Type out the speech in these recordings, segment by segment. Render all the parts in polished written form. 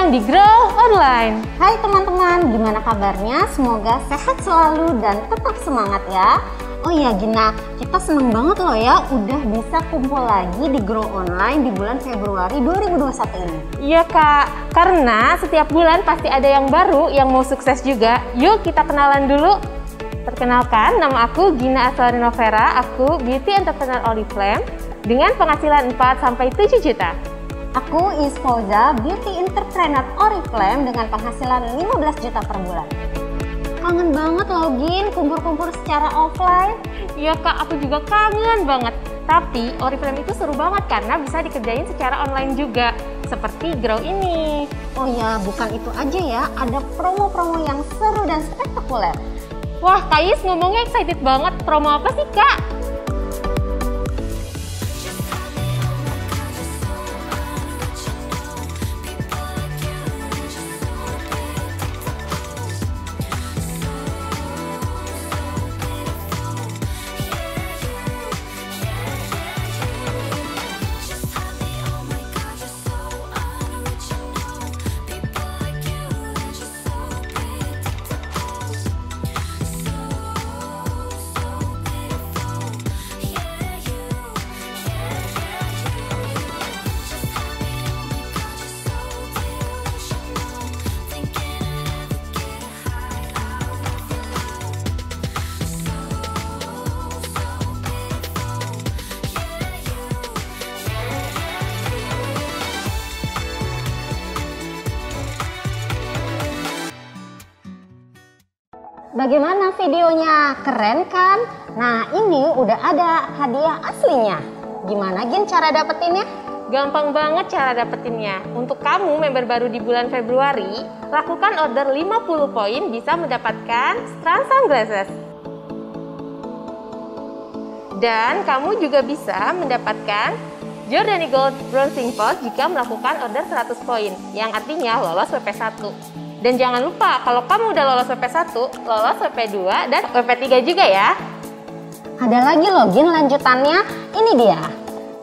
bareng di Grow Online. Hai teman-teman, gimana kabarnya? Semoga sehat selalu dan tetap semangat ya. Oh iya Gina, kita seneng banget loh ya udah bisa kumpul lagi di Grow Online di bulan Februari 2021 ini. Iya Kak, karena setiap bulan pasti ada yang baru yang mau sukses juga. Yuk kita kenalan dulu. Perkenalkan, nama aku Gina Aslarinovera, aku Beauty Entrepreneur Oriflame dengan penghasilan 4-7 juta. Aku Isfauza, Beauty Entrepreneur Oriflame dengan penghasilan 15 juta per bulan. Kangen banget loh Gin, kumpul-kumpul secara offline. Iya Kak, aku juga kangen banget. Tapi Oriflame itu seru banget karena bisa dikerjain secara online juga. Seperti Grow ini. Oh ya, bukan itu aja ya, ada promo-promo yang seru dan spektakuler. Wah, Kak Is ngomongnya excited banget. Promo apa sih Kak? Bagaimana videonya? Keren kan? Nah, ini udah ada hadiah aslinya. Gimana Gin cara dapetinnya? Gampang banget cara dapetinnya. Untuk kamu member baru di bulan Februari, lakukan order 50 poin bisa mendapatkan strand sunglasses. Dan kamu juga bisa mendapatkan Giordani Gold Bronzing Pot jika melakukan order 100 poin, yang artinya lolos WP1. Dan jangan lupa, kalau kamu udah lolos WP1, lolos WP2 dan WP3 juga ya. Ada lagi loh Gin lanjutannya, ini dia.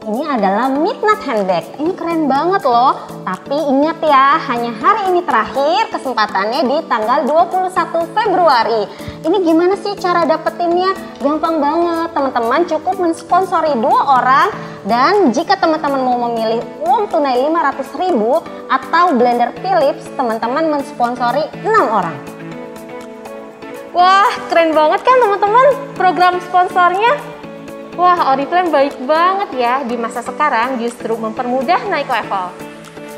Ini adalah Midnight Handbag, ini keren banget loh. Tapi ingat ya, hanya hari ini terakhir, kesempatannya di tanggal 21 Februari. Ini gimana sih cara dapetinnya? Gampang banget, teman-teman cukup mensponsori 2 orang. Dan jika teman-teman mau memilih uang tunai 500.000 atau blender Philips, teman-teman mensponsori 6 orang. Wah, keren banget kan teman-teman program sponsornya? Wah, Oriflame baik banget ya di masa sekarang justru mempermudah naik level.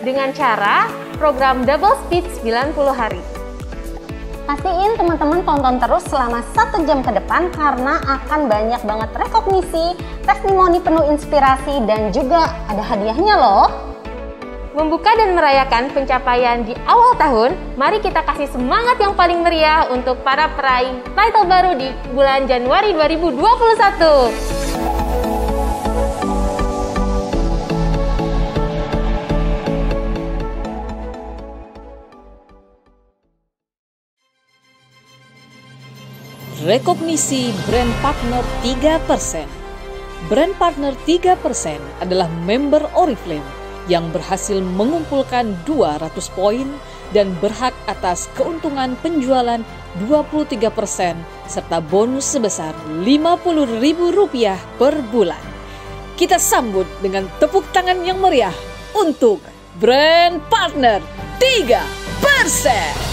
Dengan cara program Double Speed 90 hari. Pastiin teman-teman tonton terus selama 1 jam ke depan karena akan banyak banget rekognisi, testimoni penuh inspirasi, dan juga ada hadiahnya loh. Membuka dan merayakan pencapaian di awal tahun, mari kita kasih semangat yang paling meriah untuk para peraih title baru di bulan Januari 2021. Rekognisi Brand Partner 3%. Brand Partner 3% adalah member Oriflame yang berhasil mengumpulkan 200 poin dan berhak atas keuntungan penjualan 23% serta bonus sebesar Rp50.000 per bulan. Kita sambut dengan tepuk tangan yang meriah untuk Brand Partner 3%.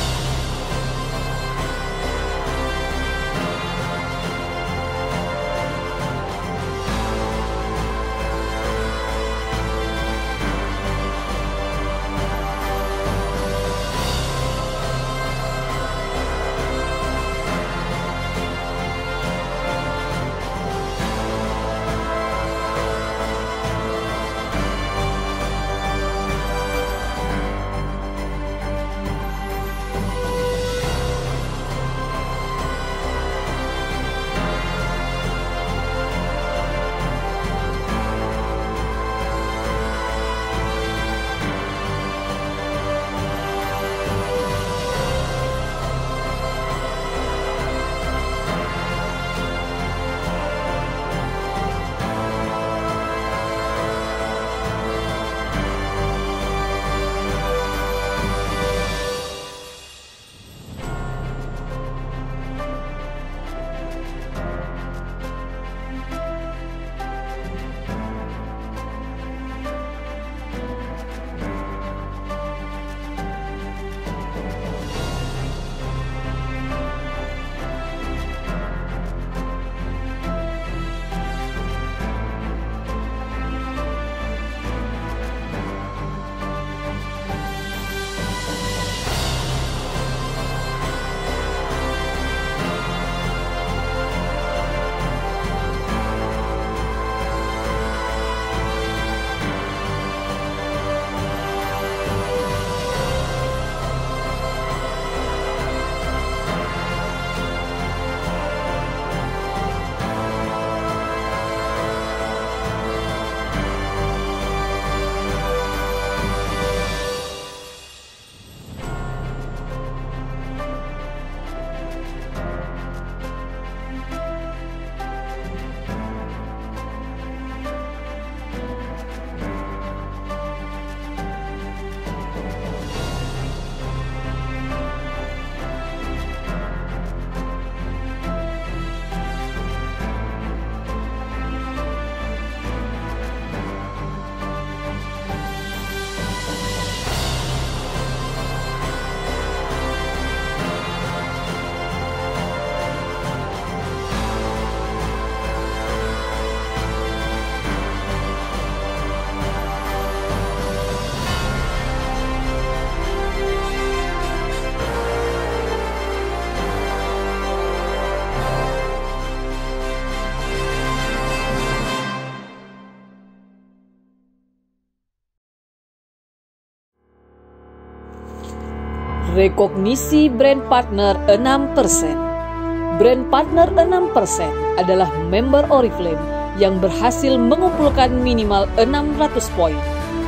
Rekognisi brand partner 6%. Brand partner 6% adalah member Oriflame yang berhasil mengumpulkan minimal 600 poin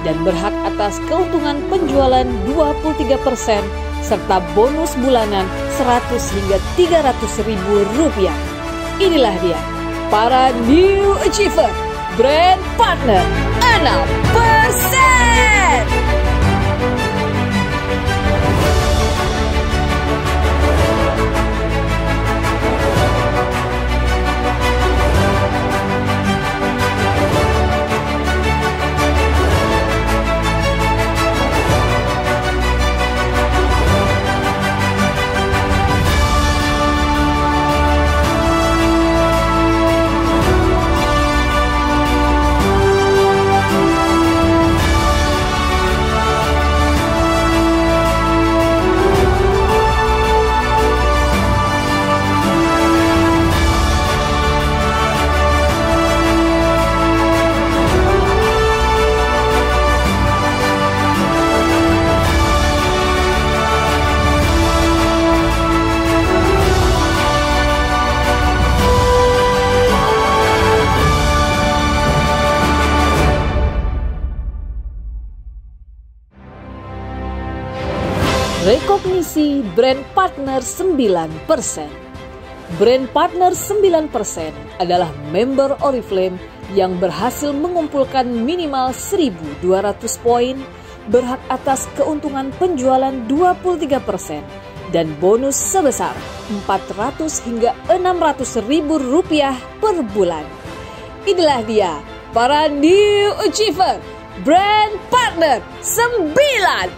dan berhak atas keuntungan penjualan 23% serta bonus bulanan 100 hingga 300 ribu rupiah. Inilah dia, para new achiever brand partner 6%. Rekognisi brand partner 9%. Brand partner 9% adalah member Oriflame yang berhasil mengumpulkan minimal 1.200 poin, berhak atas keuntungan penjualan 23% dan bonus sebesar 400 hingga 600 ribu rupiah per bulan. Inilah dia, para new achiever brand partner 9%.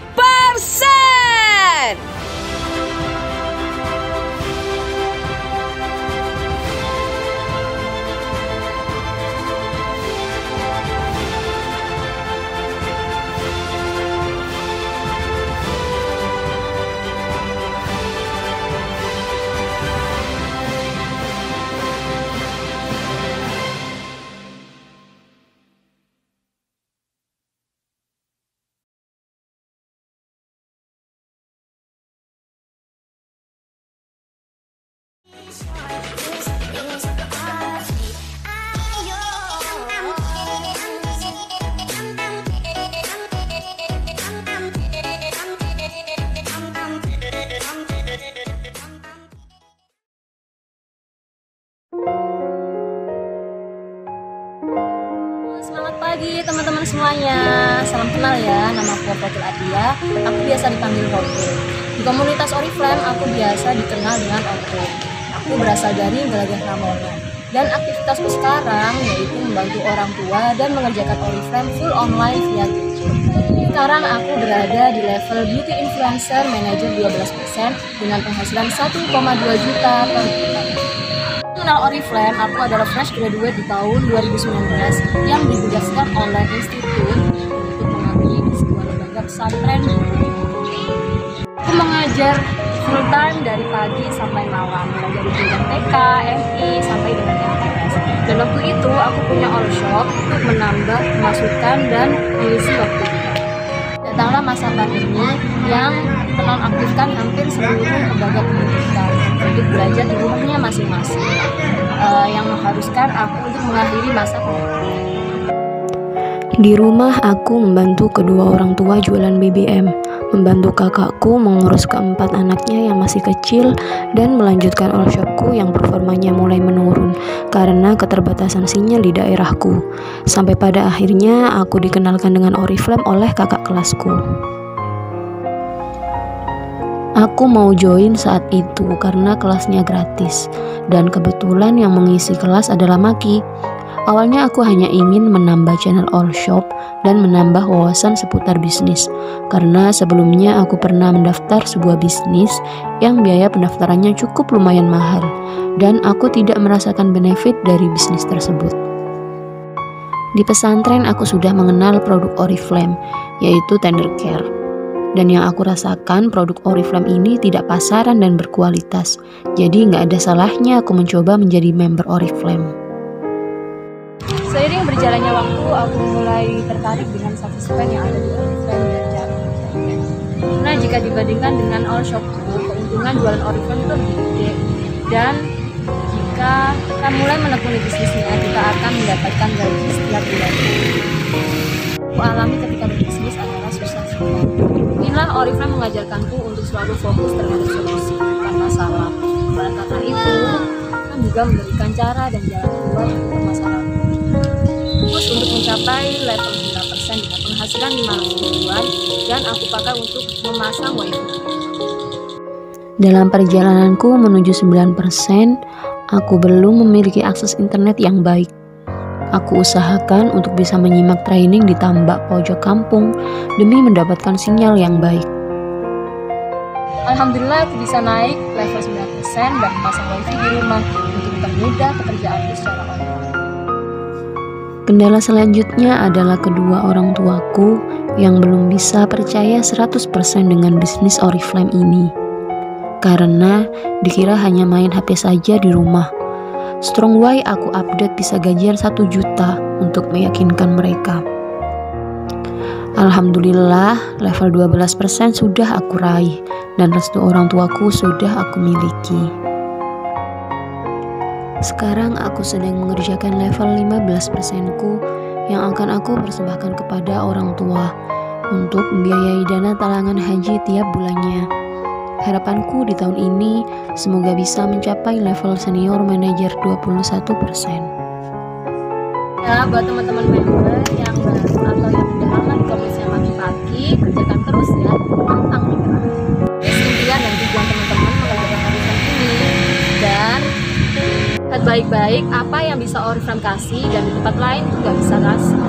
Selamat pagi teman-teman semuanya. Salam kenal ya, nama aku Fatul Adia. Aku biasa dipanggil Roto. Di komunitas Oriflame aku biasa dikenal dengan Roto. Aku berasal dari Gelagah Lamongan. Dan aktivitasku sekarang yaitu membantu orang tua dan mengerjakan Oriflame full online via Twitch. Sekarang aku berada di level Beauty Influencer Manager 12% dengan penghasilan 1,2 juta per bulan. Mengenal Oriflame, aku adalah fresh graduate di tahun 2019 yang ditugaskan oleh institut untuk mengabdi di sebuah lembaga pesantren. Aku mengajar full time dari pagi sampai malam, mulai dari tingkat TK, MI, sampai dengan MTS. Dan waktu itu aku punya all shop untuk menambah pemasukan dan mengisi waktu kita. Datanglah masa pandemi yang menonaktifkan hampir seluruh lembaga pendidikan untuk belajar di rumahnya masing-masing, yang mengharuskan aku untuk mengakhiri masa pandemi. Di rumah aku membantu kedua orang tua jualan BBM, membantu kakakku mengurus keempat anaknya yang masih kecil, dan melanjutkan all shopku yang performanya mulai menurun karena keterbatasan sinyal di daerahku. Sampai pada akhirnya aku dikenalkan dengan Oriflame oleh kakak kelasku. Aku mau join saat itu karena kelasnya gratis, dan kebetulan yang mengisi kelas adalah Maki. Awalnya aku hanya ingin menambah channel all shop dan menambah wawasan seputar bisnis, karena sebelumnya aku pernah mendaftar sebuah bisnis yang biaya pendaftarannya cukup lumayan mahal, dan aku tidak merasakan benefit dari bisnis tersebut. Di pesantren aku sudah mengenal produk Oriflame, yaitu Tender Care. Dan yang aku rasakan, produk Oriflame ini tidak pasaran dan berkualitas, jadi nggak ada salahnya aku mencoba menjadi member Oriflame. Seiring berjalannya waktu, aku mulai tertarik dengan service plan yang ada di Oriflame dan cara kerjanya. Karena jika dibandingkan dengan all shop, keuntungan jualan Oriflame itu lebih gede. Dan jika kita mulai menekuni bisnisnya, kita akan mendapatkan gaji setiap bulan. Aku alami ketika berbisnis adalah susah sekali. Inilah Oriflame mengajarkanku untuk selalu fokus terhadap solusi, bukan masalah. Oleh karena itu, kan juga memberikan cara dan jalan keluar dari permasalahan. Fokus untuk mencapai level 9% dengan penghasilan 500 ribuan, dan aku pakai untuk memasang wifi. Dalam perjalananku menuju 9%, aku belum memiliki akses internet yang baik. Aku usahakan untuk bisa menyimak training di tambak pojok kampung demi mendapatkan sinyal yang baik. Alhamdulillah aku bisa naik level 9% dan pasang wifi di rumah untuk mempermudah pekerjaanku secara online. Kendala selanjutnya adalah kedua orang tuaku yang belum bisa percaya 100% dengan bisnis Oriflame ini. Karena dikira hanya main HP saja di rumah. Strong Why aku update bisa gajian 1 juta untuk meyakinkan mereka. Alhamdulillah level 12% sudah aku raih dan restu orang tuaku sudah aku miliki. Sekarang aku sedang mengerjakan level 15%ku yang akan aku persembahkan kepada orang tua untuk membiayai dana talangan haji tiap bulannya. Harapanku di tahun ini semoga bisa mencapai level senior manager 21%. Ya, buat teman-teman member yang baru atau yang udah lama di komunitasnya pagi-pagi, kerjakan terus ya, pantang menyerah. Impian dan tujuan teman-teman mengerjakan Oriflame ini, dan lihat baik-baik apa yang bisa Oriflame kasih dan di tempat lain juga bisa kasih.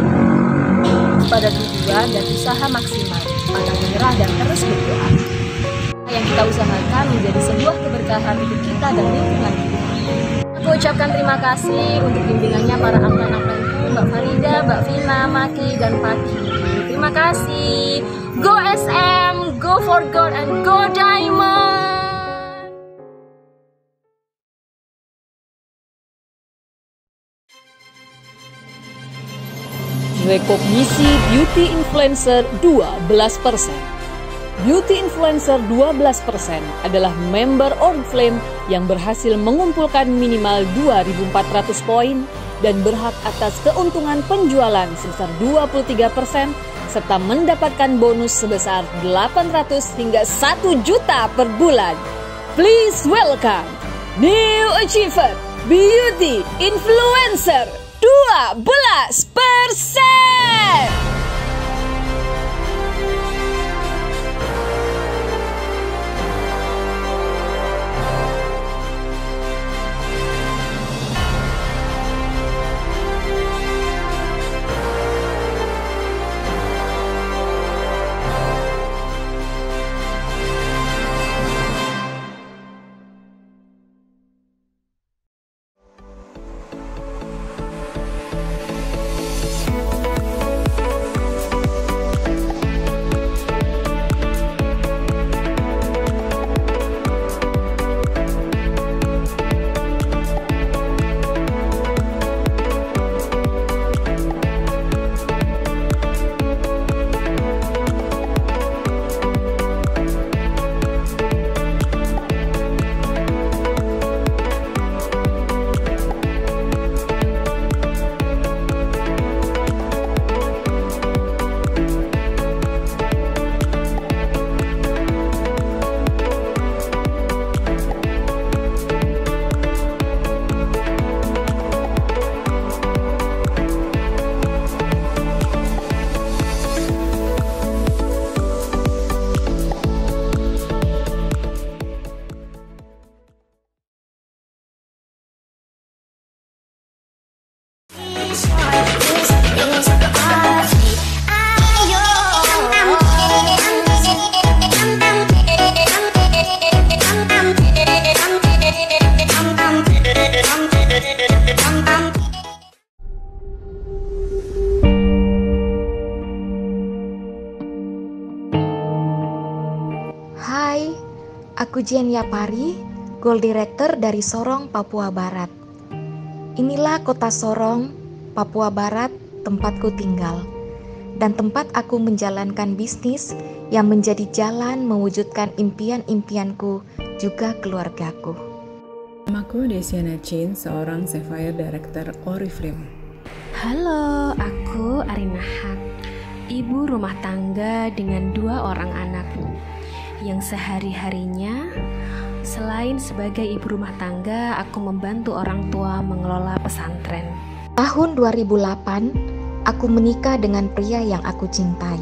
Pada tujuan dan usaha maksimal, pantang menyerah dan terus berdoa. Yang kita usahakan menjadi sebuah keberkahan untuk kita dan lingkungan kita. Aku ucapkan terima kasih untuk bimbingannya para upline-upline-ku, Mbak Farida, Mbak Vina, Maki, dan Paki. Terima kasih. Go SM, go for gold, and go diamond. Rekognisi Beauty Influencer 12%. Beauty Influencer 12% adalah member Oriflame yang berhasil mengumpulkan minimal 2.400 poin dan berhak atas keuntungan penjualan sebesar 23% serta mendapatkan bonus sebesar 800 hingga 1 juta per bulan. Please welcome New Achiever Beauty Influencer 12%. Hai, aku Jen Yapari, Gold Director dari Sorong, Papua Barat. Inilah kota Sorong, Papua Barat, tempatku tinggal. dan tempat aku menjalankan bisnis yang menjadi jalan mewujudkan impian-impianku juga keluargaku. Namaku Desiana Chin, seorang Sapphire Director Oriflame. Halo, aku Arina Haq, ibu rumah tangga dengan 2 orang anak yang sehari-harinya selain sebagai ibu rumah tangga, aku membantu orang tua mengelola pesantren. Tahun 2008, aku menikah dengan pria yang aku cintai.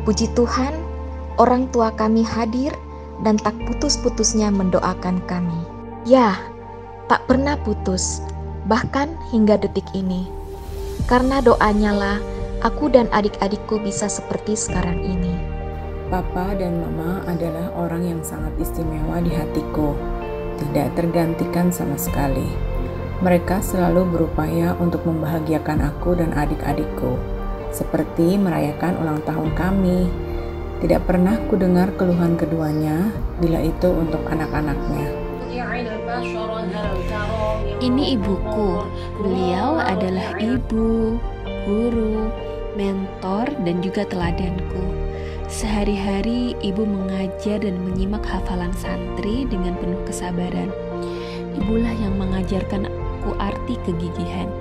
Puji Tuhan, orang tua kami hadir dan tak putus-putusnya mendoakan kami. Ya, tak pernah putus, bahkan hingga detik ini. Karena doanya lah, aku dan adik-adikku bisa seperti sekarang ini. Papa dan Mama adalah orang yang sangat istimewa di hatiku, tidak tergantikan sama sekali. Mereka selalu berupaya untuk membahagiakan aku dan adik-adikku, seperti merayakan ulang tahun kami. Tidak pernah ku dengar keluhan keduanya bila itu untuk anak-anaknya. Ini ibuku, beliau adalah ibu, guru, mentor, dan juga teladanku. Sehari-hari ibu mengajar dan menyimak hafalan santri dengan penuh kesabaran. Ibulah yang mengajarkan aku arti kegigihan.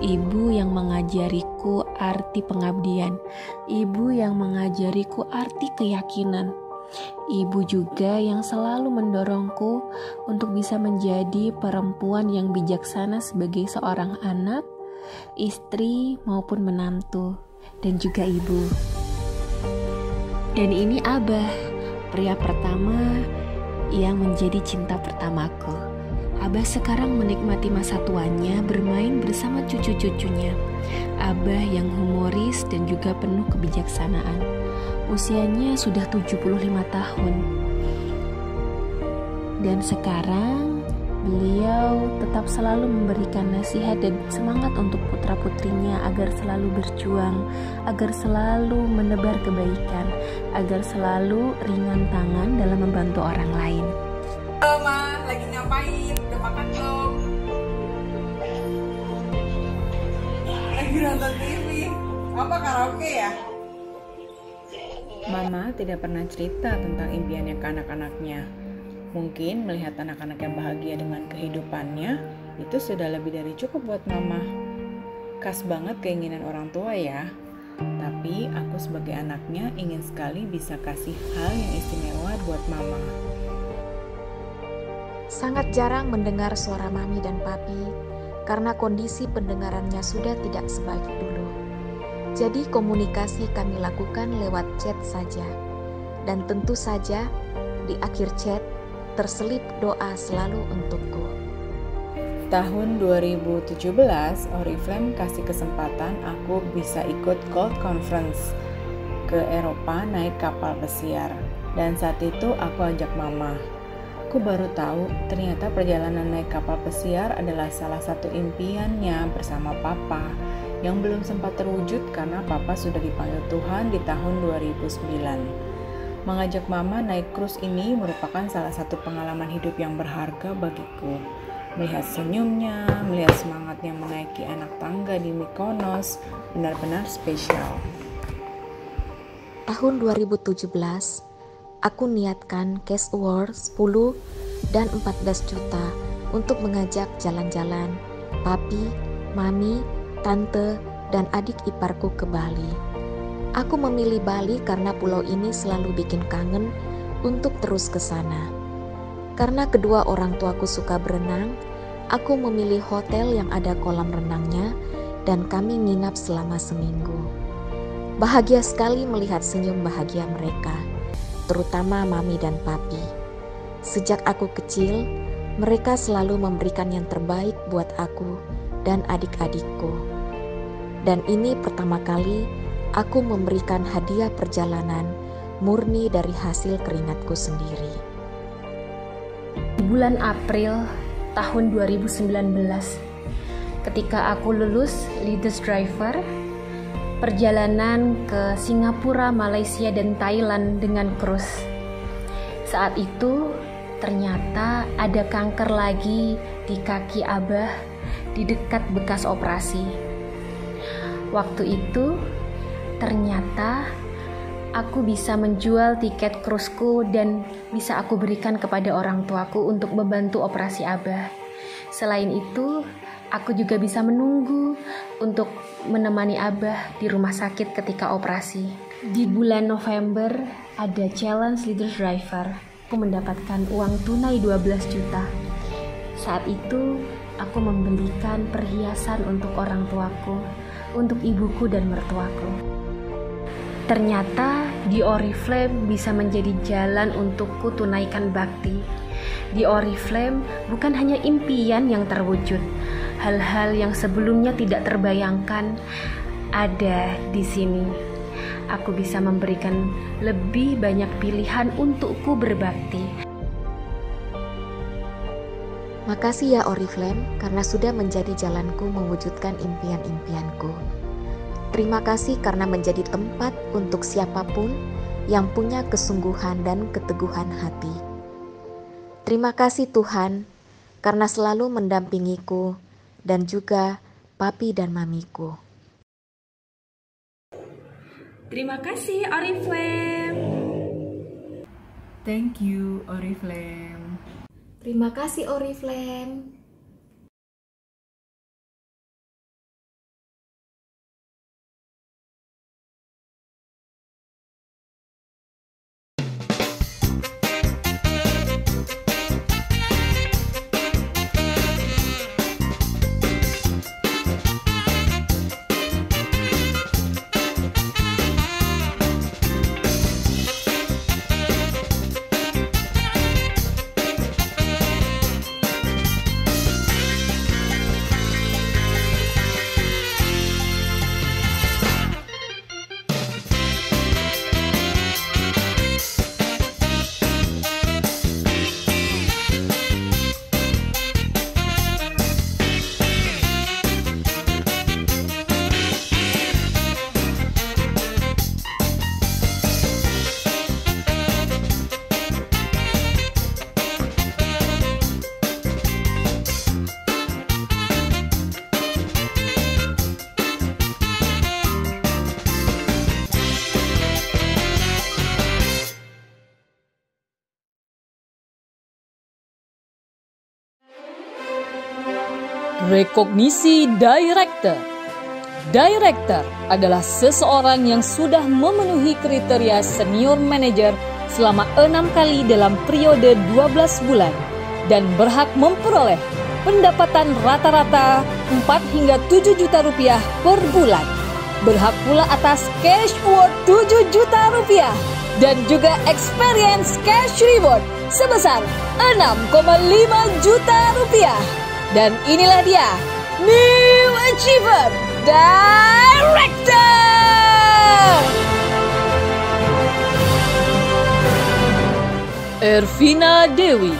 Ibu yang mengajariku arti pengabdian. Ibu yang mengajariku arti keyakinan. Ibu juga yang selalu mendorongku untuk bisa menjadi perempuan yang bijaksana sebagai seorang anak, istri maupun menantu, dan juga ibu. Dan ini Abah, pria pertama yang menjadi cinta pertamaku. Abah sekarang menikmati masa tuanya bermain bersama cucu-cucunya. Abah yang humoris dan juga penuh kebijaksanaan. Usianya sudah 75 tahun. Dan sekarang beliau tetap selalu memberikan nasihat dan semangat untuk putra-putrinya agar selalu berjuang, agar selalu menebar kebaikan, agar selalu ringan tangan dalam membantu orang lain. Halo Ma, lagi ngapain? Udah makan belum? Lagi nonton TV. Apa karaoke ya? Mama tidak pernah cerita tentang impiannya ke anak-anaknya. Mungkin melihat anak-anak yang bahagia dengan kehidupannya, itu sudah lebih dari cukup buat Mama. Khas banget keinginan orang tua ya. Tapi aku sebagai anaknya ingin sekali bisa kasih hal yang istimewa buat Mama. Sangat jarang mendengar suara mami dan papi karena kondisi pendengarannya sudah tidak sebaik dulu. Jadi komunikasi kami lakukan lewat chat saja. Dan tentu saja di akhir chat terselip doa selalu untukku. Tahun 2017, Oriflame kasih kesempatan aku bisa ikut Gold Conference ke Eropa naik kapal pesiar. Dan saat itu aku ajak Mama. Aku baru tahu ternyata perjalanan naik kapal pesiar adalah salah satu impiannya bersama Papa yang belum sempat terwujud karena Papa sudah dipanggil Tuhan di tahun 2009. Mengajak Mama naik cruise ini merupakan salah satu pengalaman hidup yang berharga bagiku. Melihat senyumnya, melihat semangatnya menaiki anak tangga di Mykonos, benar-benar spesial. Tahun 2017, aku niatkan cash award 10 dan 14 juta untuk mengajak jalan-jalan papi, mami, tante, dan adik iparku ke Bali. Aku memilih Bali karena pulau ini selalu bikin kangen untuk terus ke sana. Karena kedua orang tuaku suka berenang, aku memilih hotel yang ada kolam renangnya dan kami nginap selama seminggu. Bahagia sekali melihat senyum bahagia mereka, terutama mami dan papi. Sejak aku kecil, mereka selalu memberikan yang terbaik buat aku dan adik-adikku. Dan ini pertama kali aku memberikan hadiah perjalanan murni dari hasil keringatku sendiri. Di bulan April tahun 2019, ketika aku lulus Leaders Driver, perjalanan ke Singapura, Malaysia, dan Thailand dengan cruise. Saat itu ternyata ada kanker lagi di kaki Abah di dekat bekas operasi. Waktu itu Ternyata aku bisa menjual tiket krusku dan bisa aku berikan kepada orang tuaku untuk membantu operasi Abah. Selain itu, aku juga bisa menunggu untuk menemani Abah di rumah sakit ketika operasi. Di bulan November ada challenge leader driver. Aku mendapatkan uang tunai 12 juta. Saat itu, aku membelikan perhiasan untuk orang tuaku, untuk ibuku dan mertuaku. Ternyata di Oriflame bisa menjadi jalan untukku tunaikan bakti. Di Oriflame bukan hanya impian yang terwujud, hal-hal yang sebelumnya tidak terbayangkan ada di sini. Aku bisa memberikan lebih banyak pilihan untukku berbakti. Makasih ya Oriflame karena sudah menjadi jalanku mewujudkan impian-impianku. Terima kasih karena menjadi tempat untuk siapapun yang punya kesungguhan dan keteguhan hati. Terima kasih Tuhan karena selalu mendampingiku dan juga papi dan mamiku. Terima kasih Oriflame. Thank you Oriflame. Terima kasih Oriflame. Rekognisi Director. Director adalah seseorang yang sudah memenuhi kriteria senior manager selama 6 kali dalam periode 12 bulan dan berhak memperoleh pendapatan rata-rata 4 hingga 7 juta rupiah per bulan. Berhak pula atas cash award 7 juta rupiah dan juga experience cash reward sebesar 6,5 juta rupiah. Dan inilah dia, New Achiever Director! Ervina Dewi.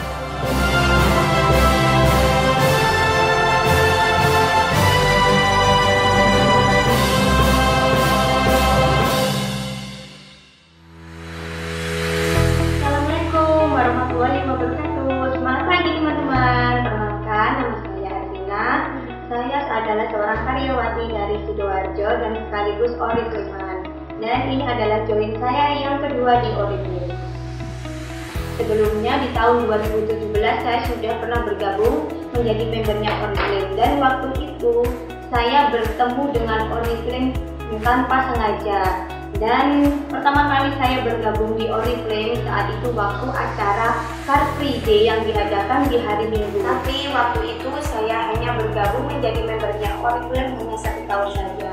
Assalamualaikum warahmatullahi wabarakatuh. Semangat pagi teman-teman. Perkenalkan, nama saya Ervina. Saya adalah seorang karyawati dari Sidoarjo dan sekaligus Oriflame. Dan ini adalah join saya yang kedua di Oriflame. Sebelumnya di tahun 2017 saya sudah pernah bergabung menjadi membernya Oriflame, dan waktu itu saya bertemu dengan Oriflame tanpa sengaja. Dan pertama kali saya bergabung di Oriflame saat itu waktu acara Car Free Day yang diadakan di hari Minggu. Tapi waktu itu saya hanya bergabung menjadi membernya Oriflame hanya 1 tahun saja,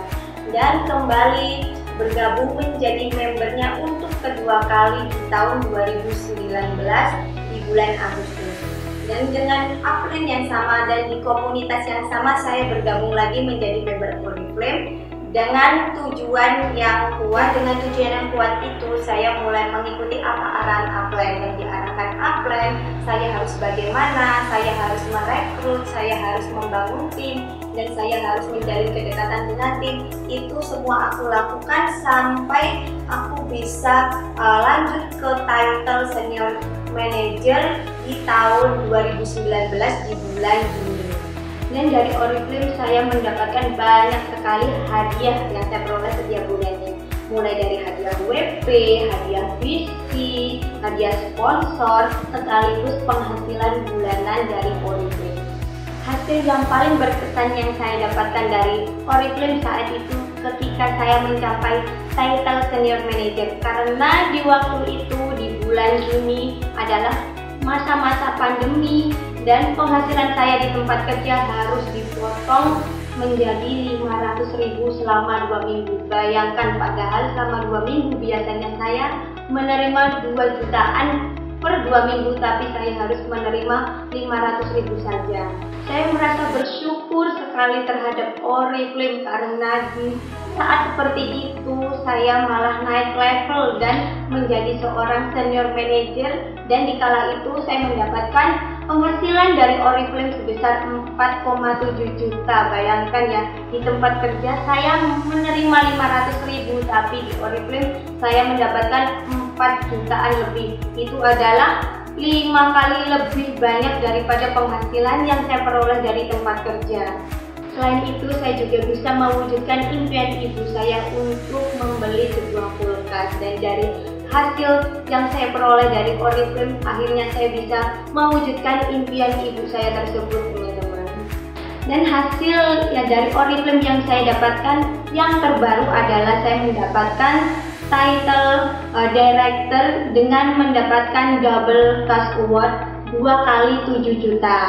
dan kembali bergabung menjadi membernya untuk kedua kali di tahun 2019 di bulan Agustus. Dan dengan upline yang sama dan di komunitas yang sama, saya bergabung lagi menjadi member Oriflame dengan tujuan yang kuat. Dengan tujuan yang kuat itu saya mulai mengikuti apa arahan upline yang diarahkan upline. Saya harus bagaimana, saya harus merekrut, saya harus membangun tim, dan saya harus menjalin kedekatan dengan tim. Itu semua aku lakukan sampai aku bisa lanjut ke title senior manager di tahun 2019 di bulan Juni. Dan dari Oriflame saya mendapatkan banyak sekali hadiah yang saya peroleh setiap bulannya. mulai dari hadiah WP, hadiah visi, hadiah sponsor, sekaligus penghasilan bulanan dari Oriflame. Hasil yang paling berkesan yang saya dapatkan dari Oriflame saat itu ketika saya mencapai title senior manager, karena di waktu itu di bulan Juni adalah masa-masa pandemi dan penghasilan saya di tempat kerja harus dipotong menjadi 500.000 selama 2 minggu. Bayangkan, padahal selama 2 minggu biasanya saya menerima 2 jutaan per 2 minggu, tapi saya harus menerima 500.000 saja. Saya merasa bersyukur sekali terhadap Oriflame karena di saat seperti itu saya malah naik level dan menjadi seorang senior manager, dan di kala itu saya mendapatkan penghasilan dari Oriflame sebesar 4,7 juta. Bayangkan ya, di tempat kerja saya menerima 500.000, tapi di Oriflame saya mendapatkan 4 jutaan lebih. Itu adalah 5 kali lebih banyak daripada penghasilan yang saya peroleh dari tempat kerja. Selain itu, saya juga bisa mewujudkan impian ibu saya untuk membeli sebuah kulkas, dan dari hasil yang saya peroleh dari Oriflame, akhirnya saya bisa mewujudkan impian ibu saya tersebut, teman-teman. Dan hasil ya dari Oriflame yang saya dapatkan yang terbaru adalah saya mendapatkan title director dengan mendapatkan double cash award 2 kali 7 juta.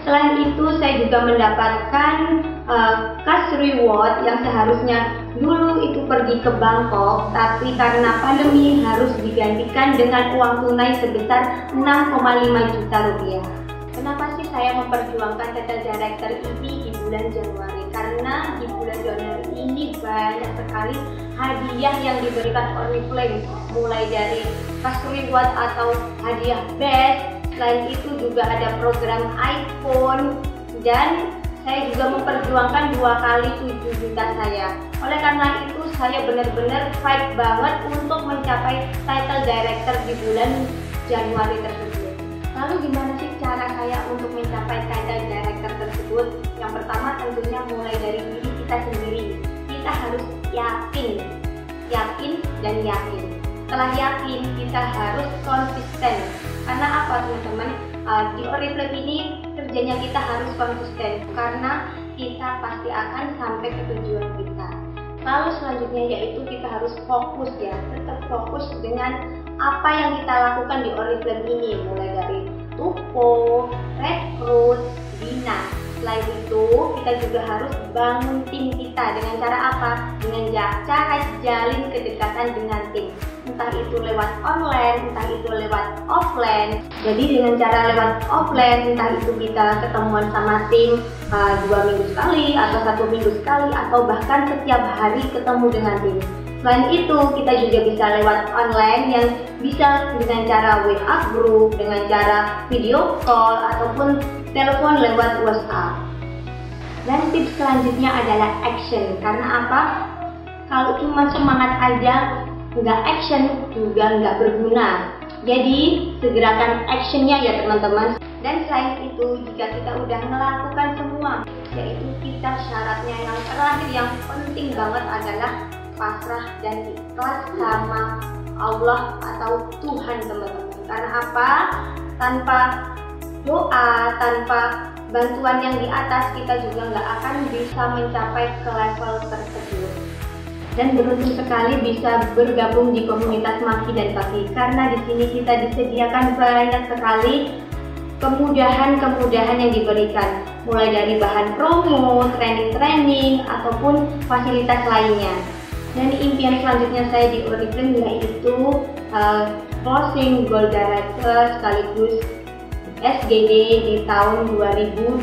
Selain itu, saya juga mendapatkan cash reward yang seharusnya dulu itu pergi ke Bangkok, tapi karena pandemi harus digantikan dengan uang tunai sebesar 6,5 juta rupiah. Kenapa sih saya memperjuangkan title director ini di bulan Januari? Karena di bulan Januari ini banyak sekali hadiah yang diberikan Oriflame, mulai dari cash reward atau hadiah best. Selain itu juga ada program iPhone, dan saya juga memperjuangkan 2 kali 7 juta saya. Oleh karena itu saya benar-benar fight banget untuk mencapai title director di bulan Januari tersebut. Lalu gimana sih cara saya untuk mencapai title director tersebut? Yang pertama tentunya mulai dari diri kita sendiri. Kita harus yakin dan yakin. Setelah yakin, kita harus konsisten. Karena apa, teman-teman? Di Oriflame ini kerjanya kita harus konsisten, karena kita pasti akan sampai ke tujuan kita. Lalu selanjutnya yaitu kita harus fokus ya, tetap fokus dengan apa yang kita lakukan di Oriflame ini, mulai dari tupo, rekrut, bina. Selain itu, kita juga harus bangun tim kita dengan cara apa? Dengan cara jalin kedekatan dengan tim. Entah itu lewat online, entah itu lewat offline. Jadi dengan cara lewat offline, entah itu kita ketemuan sama tim 2 minggu sekali, atau 1 minggu sekali, atau bahkan setiap hari ketemu dengan tim. Selain itu, kita juga bisa lewat online yang bisa dengan cara WA group, dengan cara video call, ataupun telepon lewat WhatsApp. Dan tips selanjutnya adalah action. Karena apa? Kalau cuma semangat aja, nggak action juga nggak berguna. Jadi segerakan actionnya ya teman-teman. Dan selain itu, jika kita udah melakukan semua, yaitu kita syaratnya yang terakhir yang penting banget adalah pasrah dan ikhlas sama Allah atau Tuhan, teman-teman. Karena apa? Tanpa doa, tanpa bantuan yang di atas, kita juga nggak akan bisa mencapai ke level tersebut. Dan beruntung sekali bisa bergabung di komunitas Maki dan Papi, karena di sini kita disediakan banyak sekali kemudahan-kemudahan yang diberikan, mulai dari bahan promo, training-training, ataupun fasilitas lainnya. Dan impian selanjutnya saya di Oriflame yaitu closing goal director sekaligus SGD di tahun 2021.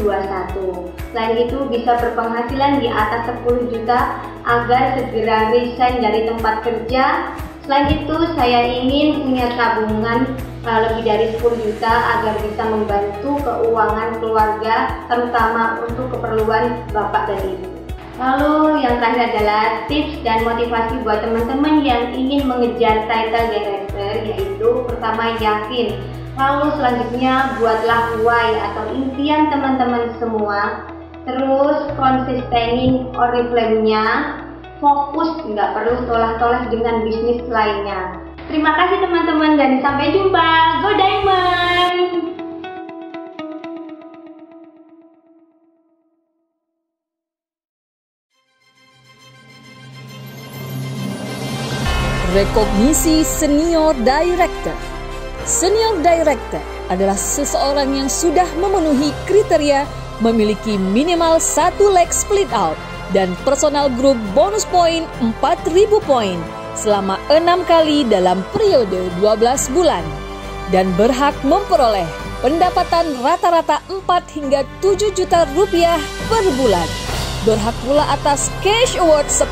Selain itu bisa berpenghasilan di atas 10 juta agar segera resign dari tempat kerja. Selain itu saya ingin punya tabungan lebih dari 10 juta agar bisa membantu keuangan keluarga, terutama untuk keperluan bapak dan ibu. Lalu yang terakhir adalah tips dan motivasi buat teman-teman yang ingin mengejar title director, yaitu pertama yakin. Lalu selanjutnya buatlah why atau impian teman-teman semua. Terus konsistenin Oriflame-nya. fokus, nggak perlu tolak-tolak dengan bisnis lainnya. Terima kasih teman-teman dan sampai jumpa. Go Diamond! Rekognisi Senior Director. Senior Director adalah seseorang yang sudah memenuhi kriteria memiliki minimal 1 leg split out dan personal group bonus poin 4.000 poin selama 6 kali dalam periode 12 bulan dan berhak memperoleh pendapatan rata-rata 4 hingga 7 juta rupiah per bulan. Berhak pula atas cash award 10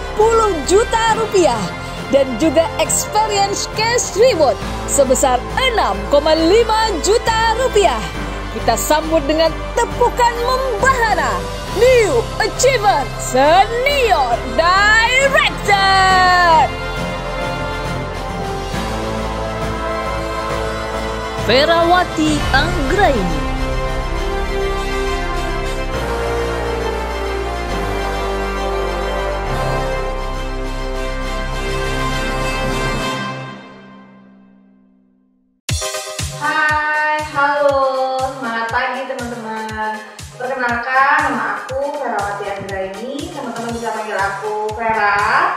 juta rupiah dan juga experience cash reward sebesar 6,5 juta rupiah. Kita sambut dengan tepukan membahana New Achiever Senior Director Ferawati Anggraini. Perkenalkan, nama aku Ferawati Anggraini. Teman-teman bisa panggil aku Vera.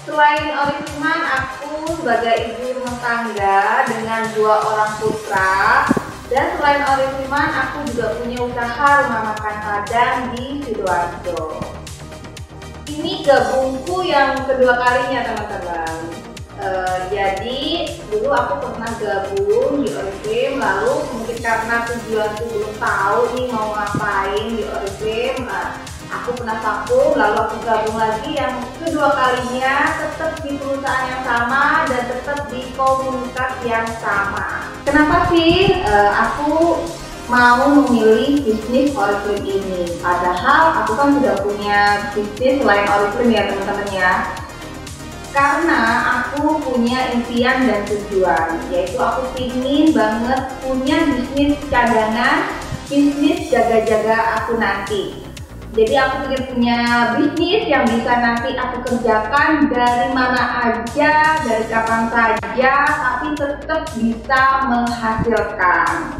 Selain Oriflame, aku sebagai ibu rumah tangga dengan 2 orang putra. Dan selain Oriflame, aku juga punya usaha rumah makan Padang di Sidoarjo. Ini gabungku yang kedua kalinya teman-teman. Jadi dulu aku pernah gabung di Oriflame, lalu mungkin karena tujuanku belum tahu nih mau ngapain di Oriflame, aku pernah vakum, lalu aku gabung lagi yang kedua kalinya, tetap di perusahaan yang sama dan tetap di komunitas yang sama. Kenapa sih aku mau memilih bisnis Oriflame ini? Padahal aku kan sudah punya bisnis selain Oriflame ya teman-teman ya. Karena aku punya impian dan tujuan, yaitu aku ingin banget punya bisnis cadangan, bisnis jaga-jaga aku nanti. Jadi aku ingin punya bisnis yang bisa nanti aku kerjakan dari mana aja, dari kapan saja, tapi tetap bisa menghasilkan.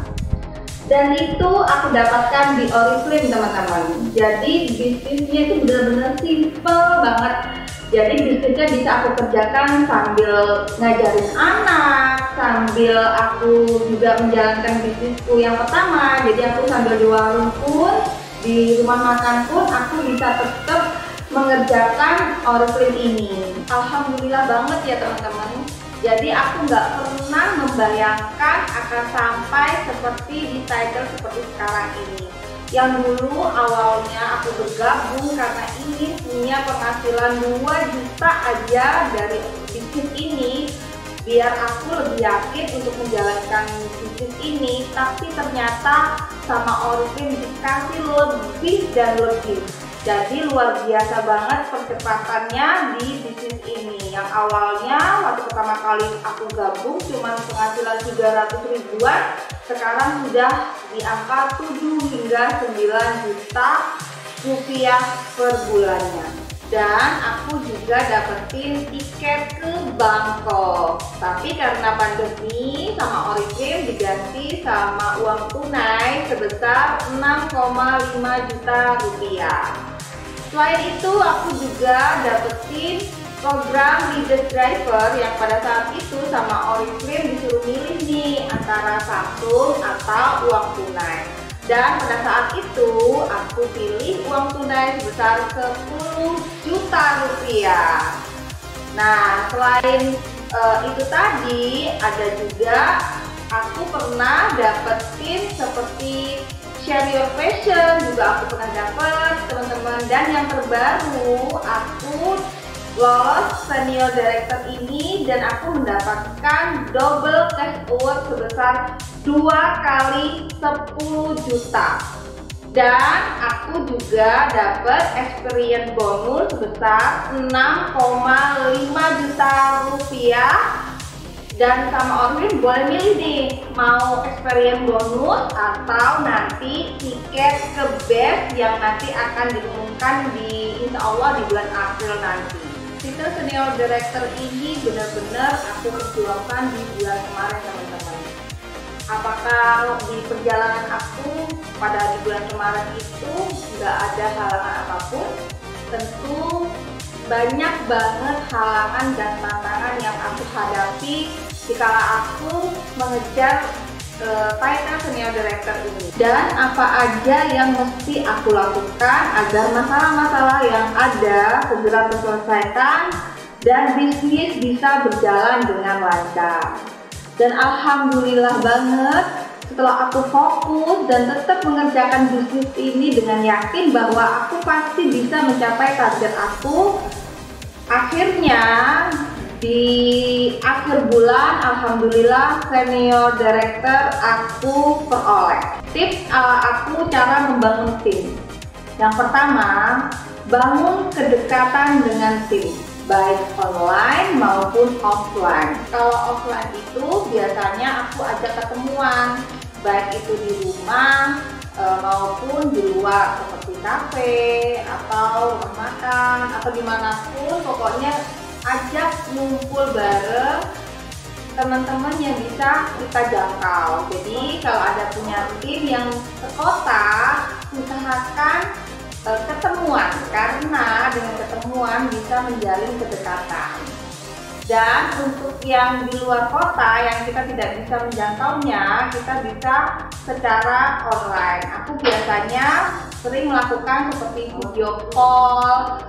Dan itu aku dapatkan di Oriflame teman-teman. Jadi bisnisnya itu benar-benar simple banget. Jadi bisnisnya bisa aku kerjakan sambil ngajarin anak, sambil aku juga menjalankan bisnisku yang pertama. Jadi aku sambil di warung pun, di rumah makan pun aku bisa tetap mengerjakan Oriflame ini. Alhamdulillah banget ya teman-teman. Jadi aku nggak pernah membayangkan akan sampai seperti di title seperti sekarang ini. Yang dulu awalnya aku bergabung karena ingin punya penghasilan 2 juta aja dari bisnis ini, biar aku lebih yakin untuk menjalankan bisnis ini. Tapi ternyata sama Oriflame dikasih lebih dan lebih. Jadi luar biasa banget percepatannya di bisnis ini. Yang awalnya waktu pertama kali aku gabung cuma penghasilan 300 ribuan, sekarang sudah di angka 7 hingga 9 juta rupiah per bulannya. Dan aku juga dapetin tiket ke Bangkok. Tapi karena pandemi sama Oriflame diganti sama uang tunai sebesar 6,5 juta rupiah. Selain itu aku juga dapetin program Leaders Driver yang pada saat itu sama Oriflame disuruh milih nih antara Samsung atau uang tunai. Dan pada saat itu aku pilih uang tunai sebesar 10 juta rupiah. Nah selain itu tadi ada juga aku pernah dapetin seperti Share Your Passion, juga aku pernah dapat teman-teman. Dan yang terbaru aku lolos Senior Director ini dan aku mendapatkan double cash award sebesar 2 kali 10 juta. Dan aku juga dapat experience bonus sebesar 6,5 juta rupiah. Dan sama Oriflame boleh milih nih, mau experience bonus atau nanti tiket ke best yang nanti akan diumumkan di insya Allah di bulan April nanti. Titel Senior Director ini benar-benar aku perjuangkan di bulan kemarin teman-teman. Apakah di perjalanan aku pada di bulan kemarin itu nggak ada halangan apapun? Tentu banyak banget halangan dan tantangan yang aku hadapi dikala aku mengejar title Senior Director ini. Dan apa aja yang mesti aku lakukan agar masalah-masalah yang ada segera terselesaikan dan bisnis bisa berjalan dengan lancar. Dan alhamdulillah banget setelah aku fokus dan tetap mengerjakan bisnis ini dengan yakin bahwa aku pasti bisa mencapai target aku. Akhirnya di akhir bulan alhamdulillah Senior Director aku peroleh. Tips aku cara membangun tim. Yang pertama, bangun kedekatan dengan tim, baik online maupun offline. Kalau offline itu biasanya aku ajak ketemuan, baik itu di rumah maupun di luar seperti kafe atau rumah makan atau dimanapun, pokoknya ajak ngumpul bareng teman-teman yang bisa kita jangkau. Jadi kalau ada punya tim yang sekota, usahakan ketemuan, karena dengan ketemuan bisa menjalin kedekatan. Dan untuk yang di luar kota yang kita tidak bisa menjangkaunya, kita bisa secara online. Aku biasanya sering melakukan seperti video call,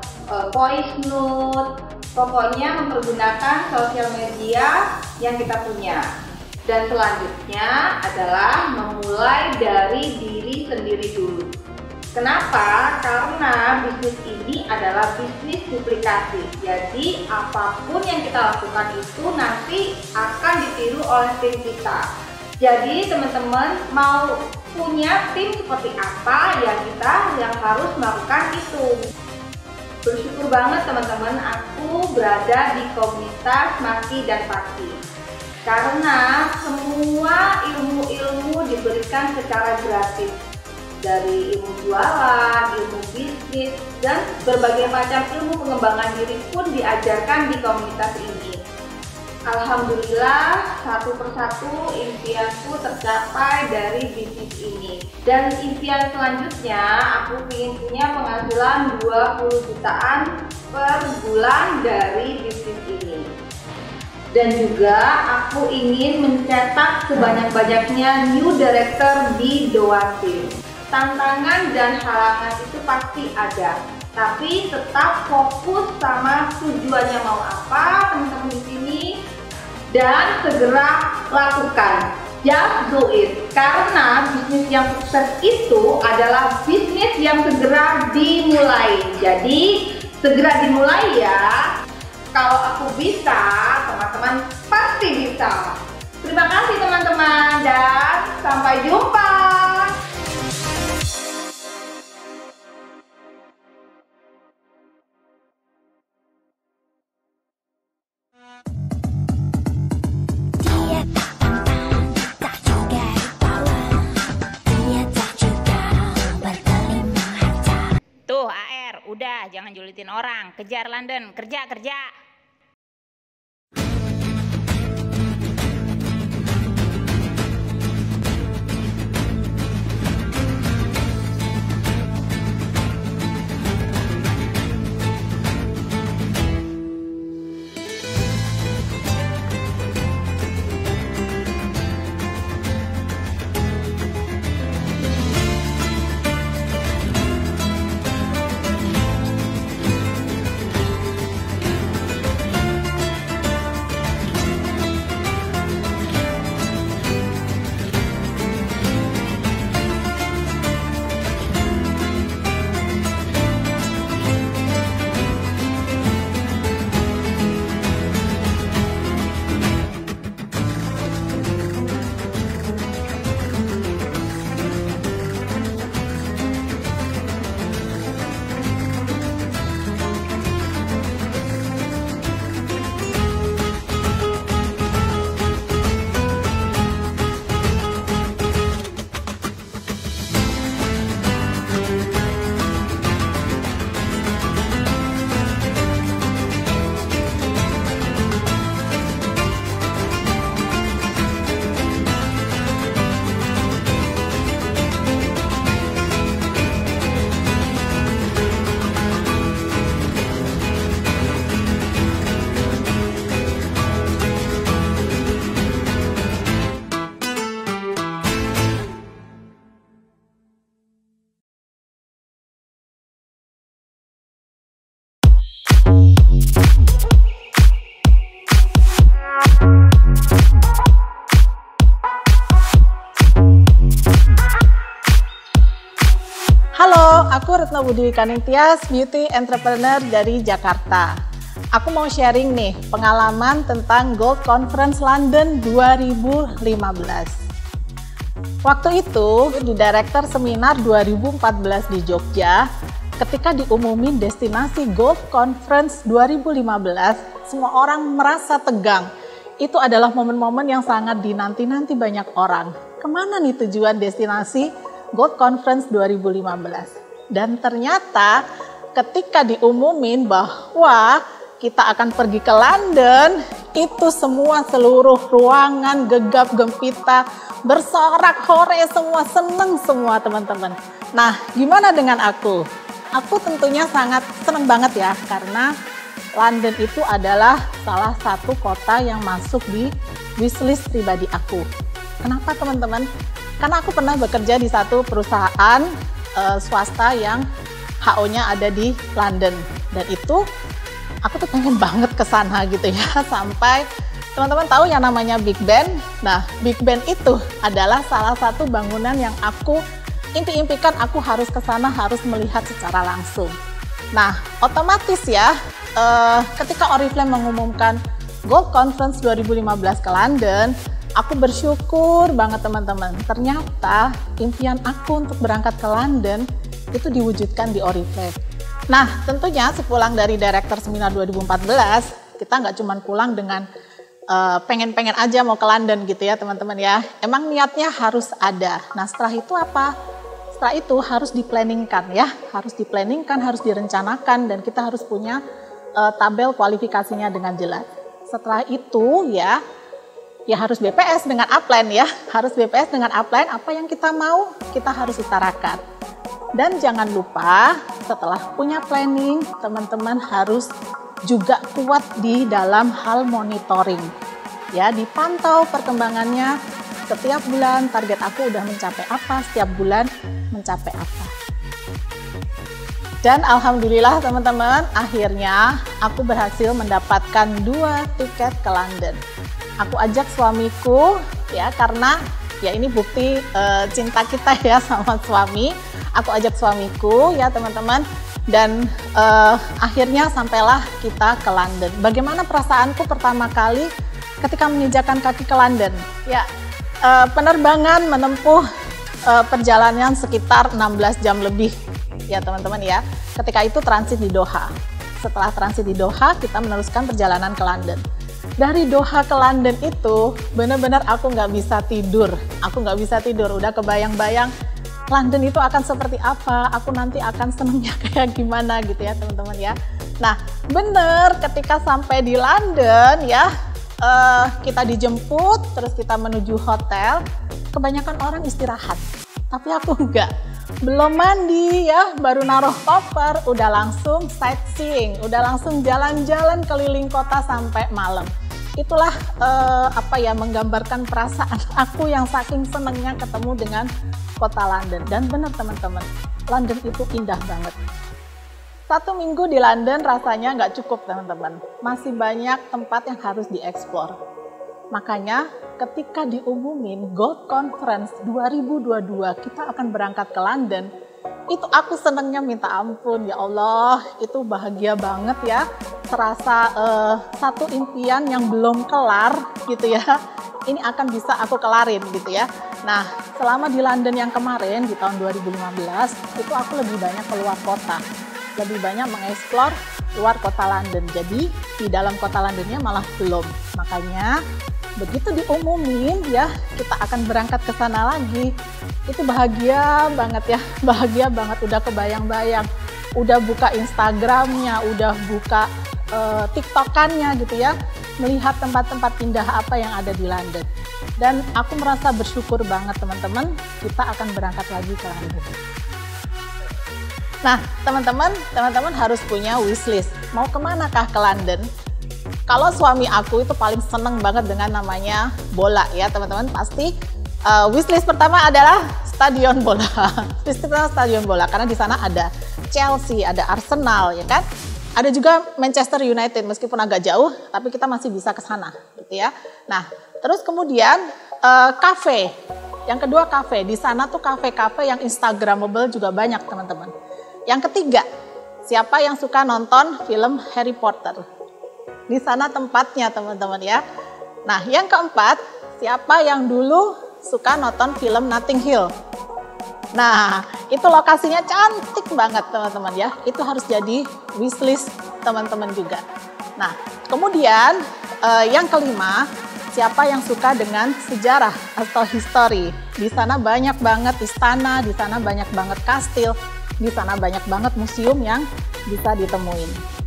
voice note, pokoknya mempergunakan sosial media yang kita punya. Dan selanjutnya adalah memulai dari diri sendiri dulu. Kenapa? Karena bisnis ini adalah bisnis duplikasi. Jadi apapun yang kita lakukan itu nanti akan ditiru oleh tim kita. Jadi teman-teman mau punya tim seperti apa ya, kita yang harus melakukan itu. Bersyukur banget teman-teman aku berada di komunitas Maki dan Paki. Karena semua ilmu-ilmu diberikan secara gratis. Dari ilmu jualan, ilmu bisnis, dan berbagai macam ilmu pengembangan diri pun diajarkan di komunitas ini. Alhamdulillah, satu persatu impianku tercapai dari bisnis ini. Dan impian selanjutnya, aku ingin punya penghasilan 20 jutaan per bulan dari bisnis ini. Dan juga aku ingin mencetak sebanyak-banyaknya new director di Doan Team. Tantangan dan halangan itu pasti ada, tapi tetap fokus sama tujuannya mau apa teman-teman di sini dan segera lakukan. Just do it, karena bisnis yang sukses itu adalah bisnis yang segera dimulai. Jadi segera dimulai ya. Kalau aku bisa, teman-teman pasti bisa. Terima kasih teman-teman dan sampai jumpa. Tuh AR, udah jangan julitin orang. Kejar London, kerja. Halo, aku Retno Budi Kaningtyas, beauty entrepreneur dari Jakarta. Aku mau sharing nih pengalaman tentang Gold Conference London 2015. Waktu itu di Director Seminar 2014 di Jogja, ketika diumumin destinasi Gold Conference 2015, semua orang merasa tegang. Itu adalah momen-momen yang sangat dinanti-nanti banyak orang. Kemana nih tujuan destinasi Gold Conference 2015? Dan ternyata ketika diumumin bahwa kita akan pergi ke London, itu semua seluruh ruangan gegap gempita, bersorak hore semua, seneng semua teman-teman. Nah, gimana dengan aku? Aku tentunya sangat seneng banget ya, karena London itu adalah salah satu kota yang masuk di wishlist pribadi aku. Kenapa teman-teman? Karena aku pernah bekerja di satu perusahaan swasta yang HO-nya ada di London. Dan itu aku tuh pengen banget ke sana gitu ya. Sampai teman-teman tahu yang namanya Big Ben. Nah, Big Ben itu adalah salah satu bangunan yang aku impi-impikan aku harus ke sana, harus melihat secara langsung. Nah, otomatis ya, ketika Oriflame mengumumkan Gold Conference 2015 ke London, aku bersyukur banget teman-teman. Ternyata impian aku untuk berangkat ke London itu diwujudkan di Oriflame. Nah, tentunya sepulang dari Director Seminar 2014, kita nggak cuma pulang dengan pengen-pengen aja mau ke London gitu ya teman-teman ya. Emang niatnya harus ada. Nah, setelah itu apa? Setelah itu harus diplanningkan ya, harus diplanningkan, harus direncanakan, dan kita harus punya tabel kualifikasinya dengan jelas. Setelah itu ya harus BPS dengan upline ya, harus BPS dengan upline, apa yang kita mau kita harus utarakan. Dan jangan lupa setelah punya planning, teman-teman harus juga kuat di dalam hal monitoring. Ya, dipantau perkembangannya setiap bulan, target aku udah mencapai apa, setiap bulan mencapai apa. Dan alhamdulillah teman-teman, akhirnya aku berhasil mendapatkan 2 tiket ke London. Aku ajak suamiku ya, karena ya ini bukti cinta kita ya sama suami. Aku ajak suamiku ya teman-teman, dan akhirnya sampailah kita ke London. Bagaimana perasaanku pertama kali ketika menginjakan kaki ke London? Ya, penerbangan menempuh perjalanan sekitar 16 jam lebih ya teman-teman ya. Ketika itu transit di Doha. Setelah transit di Doha, kita meneruskan perjalanan ke London. Dari Doha ke London itu benar-benar aku nggak bisa tidur. Aku nggak bisa tidur, udah kebayang-bayang London itu akan seperti apa, aku nanti akan senangnya kayak gimana gitu ya teman-teman ya. Nah, bener ketika sampai di London ya, kita dijemput, terus kita menuju hotel. Kebanyakan orang istirahat, tapi aku enggak. Belum mandi ya, baru naruh koper, udah langsung sightseeing, udah langsung jalan-jalan keliling kota sampai malam. Itulah menggambarkan perasaan aku yang saking senengnya ketemu dengan kota London. Dan benar teman-teman, London itu indah banget. 1 minggu di London rasanya nggak cukup teman-teman, masih banyak tempat yang harus dieksplor. Makanya ketika diumumin Gold Conference 2022 kita akan berangkat ke London, itu aku senengnya minta ampun, ya Allah, itu bahagia banget ya. Terasa satu impian yang belum kelar gitu ya, ini akan bisa aku kelarin gitu ya. Nah, selama di London yang kemarin di tahun 2015 itu aku lebih banyak keluar kota, lebih banyak mengeksplor luar kota London. Jadi di dalam kota Londonnya malah belum. Makanya begitu diumumin ya kita akan berangkat ke sana lagi, itu bahagia banget ya, bahagia banget, udah kebayang-bayang, udah buka Instagramnya, udah buka TikTokannya gitu ya, melihat tempat-tempat indah apa yang ada di London. Dan aku merasa bersyukur banget teman-teman, kita akan berangkat lagi ke London. Nah teman-teman harus punya wishlist, mau kemana kah ke London? Kalau suami aku itu paling seneng banget dengan namanya bola ya teman-teman, pasti wishlist pertama adalah stadion bola. Wishlist pertama stadion bola, karena di sana ada Chelsea, ada Arsenal ya kan. Ada juga Manchester United, meskipun agak jauh, tapi kita masih bisa ke sana gitu ya. Nah, terus kemudian kafe. Yang kedua kafe, di sana tuh kafe-kafe yang instagramable juga banyak teman-teman. Yang ketiga, siapa yang suka nonton film Harry Potter? Di sana tempatnya teman-teman ya. Nah yang keempat, siapa yang dulu suka nonton film Notting Hill? Nah itu lokasinya cantik banget teman-teman ya. Itu harus jadi wishlist teman-teman juga. Nah kemudian yang kelima, siapa yang suka dengan sejarah atau history? Di sana banyak banget istana, di sana banyak banget kastil, di sana banyak banget museum yang bisa ditemuin.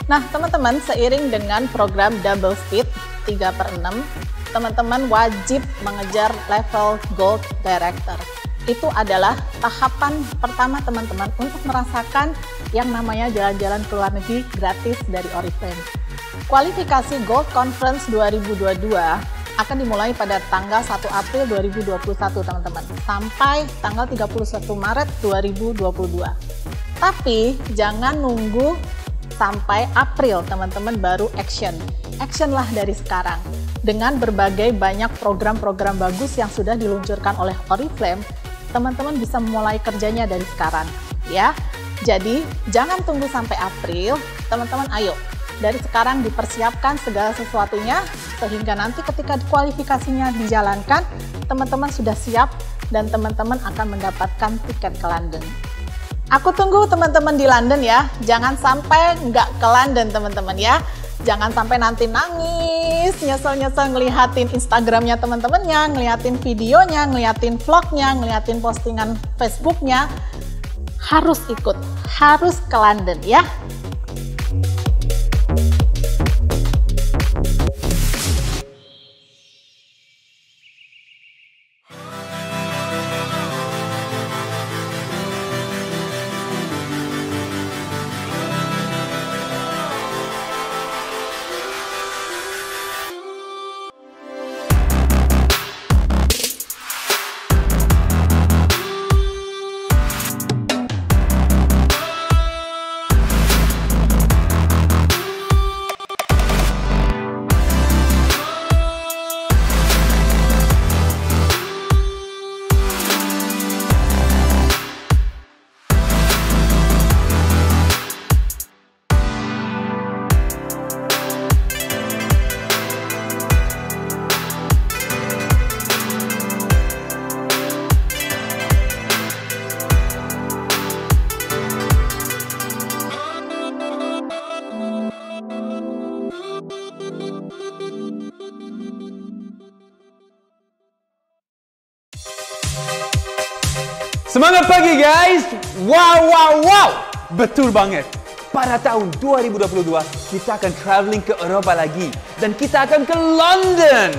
Nah teman-teman, seiring dengan program Double Speed 3/6, teman-teman wajib mengejar level Gold Director. Itu adalah tahapan pertama teman-teman untuk merasakan yang namanya jalan-jalan ke luar negeri gratis dari Oriflame. Kualifikasi Gold Conference 2022 akan dimulai pada tanggal 1 April 2021 teman-teman, sampai tanggal 31 Maret 2022. Tapi jangan nunggu sampai April teman-teman baru action. Actionlah dari sekarang. Dengan berbagai banyak program-program bagus yang sudah diluncurkan oleh Oriflame, teman-teman bisa mulai kerjanya dari sekarang ya. Jadi jangan tunggu sampai April, teman-teman ayo dari sekarang dipersiapkan segala sesuatunya, sehingga nanti ketika kualifikasinya dijalankan, teman-teman sudah siap dan teman-teman akan mendapatkan tiket ke London. Aku tunggu teman-teman di London ya, jangan sampai nggak ke London teman-teman ya. Jangan sampai nanti nangis, nyesel-nyesel ngelihatin Instagramnya teman-temannya, ngelihatin videonya, ngelihatin vlognya, ngelihatin postingan Facebooknya. Harus ikut, harus ke London ya. Semangat pagi guys! Wow! Betul banget. Pada tahun 2022 kita akan traveling ke Eropa lagi dan kita akan ke London.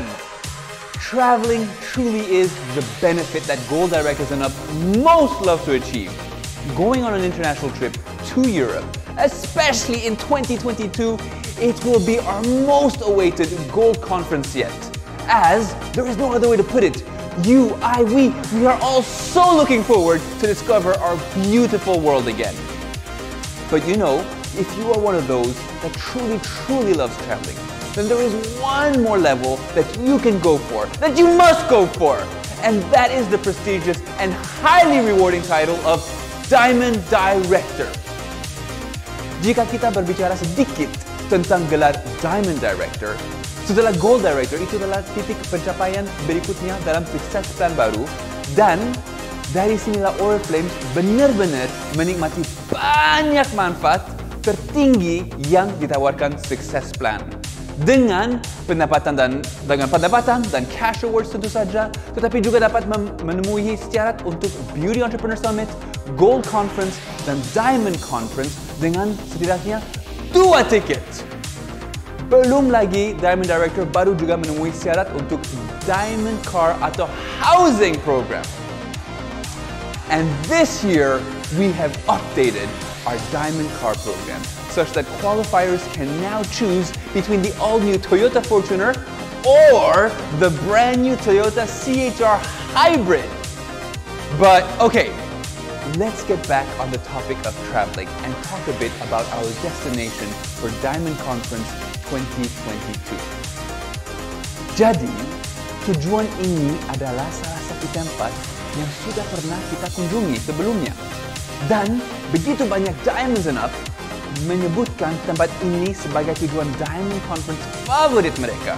Traveling truly is the benefit that Gold Directors and up most love to achieve. Going on an international trip to Europe, especially in 2022, it will be our most awaited Gold Conference yet. As there is no other way to put it. You, I, we are all so looking forward to discover our beautiful world again. But you know, if you are one of those that truly loves traveling, then there is one more level that you can go for, that you must go for. And that is the prestigious and highly rewarding title of Diamond Director. Jika kita berbicara sedikit tentang gelar Diamond Director, setelah Gold Director itu adalah titik pencapaian berikutnya dalam sukses plan baru, dan dari sinilah Oriflame benar-benar menikmati banyak manfaat tertinggi yang ditawarkan sukses plan. Dengan pendapatan dan cash awards tentu saja, tetapi juga dapat menemui syarat untuk Beauty Entrepreneur Summit, Gold Conference, dan Diamond Conference dengan setidaknya 2 tiket. Belum lagi, Diamond Director baru juga menemui syarat untuk Diamond Car atau Housing Program. And this year, we have updated our Diamond Car Program such that qualifiers can now choose between the all-new Toyota Fortuner or the brand new Toyota CHR Hybrid. But okay, let's get back on the topic of traveling and talk a bit about our destination for Diamond Conference 2022. Jadi, tujuan ini adalah salah satu tempat yang sudah pernah kita kunjungi sebelumnya. Dan begitu banyak Diamonds and Up menyebutkan tempat ini sebagai tujuan Diamond Conference favorit mereka.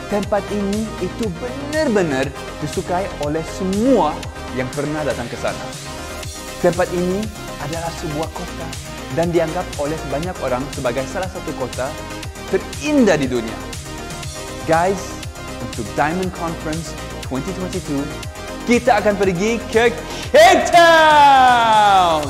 Tempat ini itu benar-benar disukai oleh semua yang pernah datang ke sana. Tempat ini adalah sebuah kota dan dianggap oleh banyak orang sebagai salah satu kota terindah di dunia. Guys, untuk Diamond Conference 2022, kita akan pergi ke Cape Town!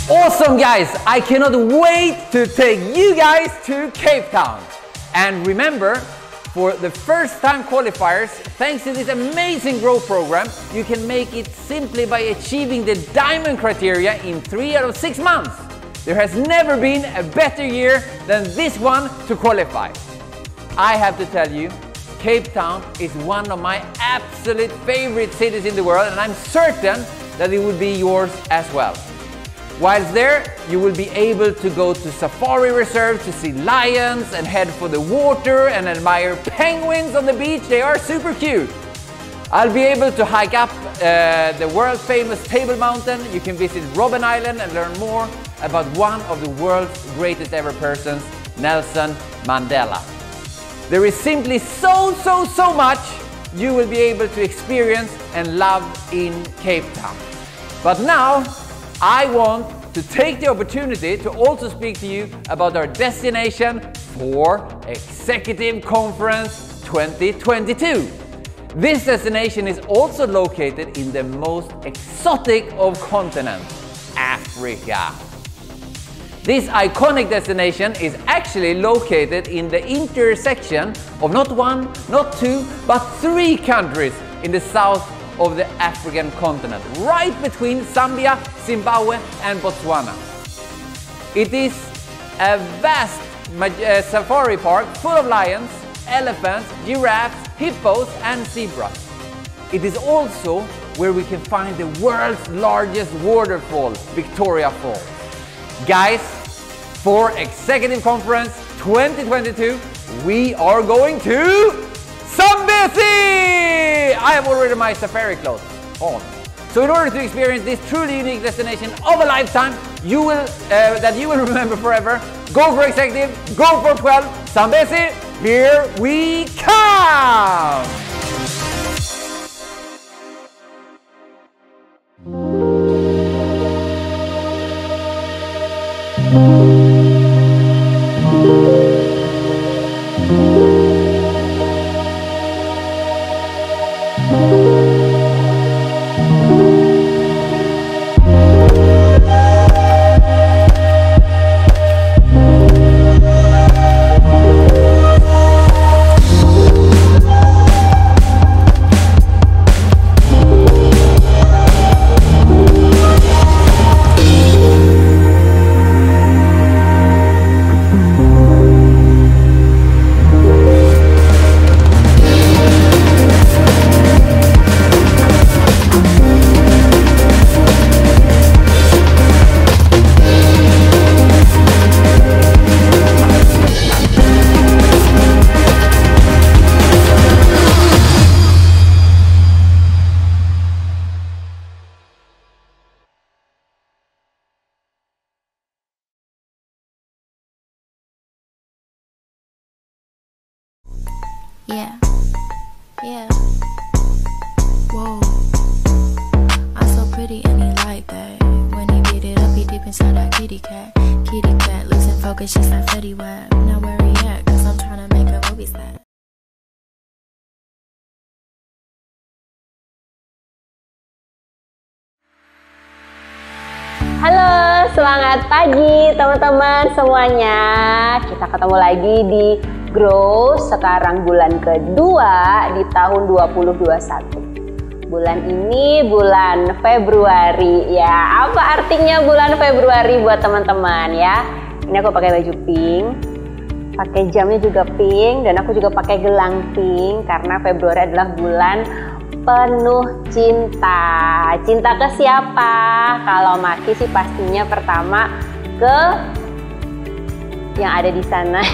Awesome guys, I cannot wait to take you guys to Cape Town. And remember, for the first time qualifiers, thanks to this amazing growth program, you can make it simply by achieving the diamond criteria in 3 out of 6 months. There has never been a better year than this one to qualify. I have to tell you, Cape Town is one of my absolute favorite cities in the world, and I'm certain that it will be yours as well. Whilst there, you will be able to go to safari reserve to see lions and head for the water and admire penguins on the beach. They are super cute. I'll be able to hike up the world famous Table Mountain. You can visit Robben Island and learn more about one of the world's greatest ever persons, Nelson Mandela. There is simply so much you will be able to experience and love in Cape Town. But now, I want to take the opportunity to also speak to you about our destination for Executive Conference 2022. This destination is also located in the most exotic of continents, Africa. This iconic destination is actually located in the intersection of not 1, not 2, but 3 countries in the south of the African continent, right between Zambia, Zimbabwe and Botswana. It is a vast safari park full of lions, elephants, giraffes, hippos and zebras. It is also where we can find the world's largest waterfall, Victoria Falls. Guys, for Executive Conference 2022, we are going to Zambezi! I have already my safari clothes on. So in order to experience this truly unique destination of a lifetime, that you will remember forever, go for Executive, go for 12, Zambezi, here we come! Yeah. Yeah. Whoa. I'm so pretty and he like that. When he beat it up, he deep inside that kitty cat. Kitty cat, losing focus just like Fetty Wap. Now where he at? Cause I'm trying to make a movie set. Halo, semangat pagi teman-teman semuanya. Kita ketemu lagi di Grow sekarang bulan kedua di tahun 2021. Bulan ini bulan Februari ya. Apa artinya bulan Februari buat teman-teman ya? Ini aku pakai baju pink, pakai jamnya juga pink, dan aku juga pakai gelang pink karena Februari adalah bulan penuh cinta. Cinta ke siapa? Kalau Maki sih pastinya pertama ke yang ada di sana.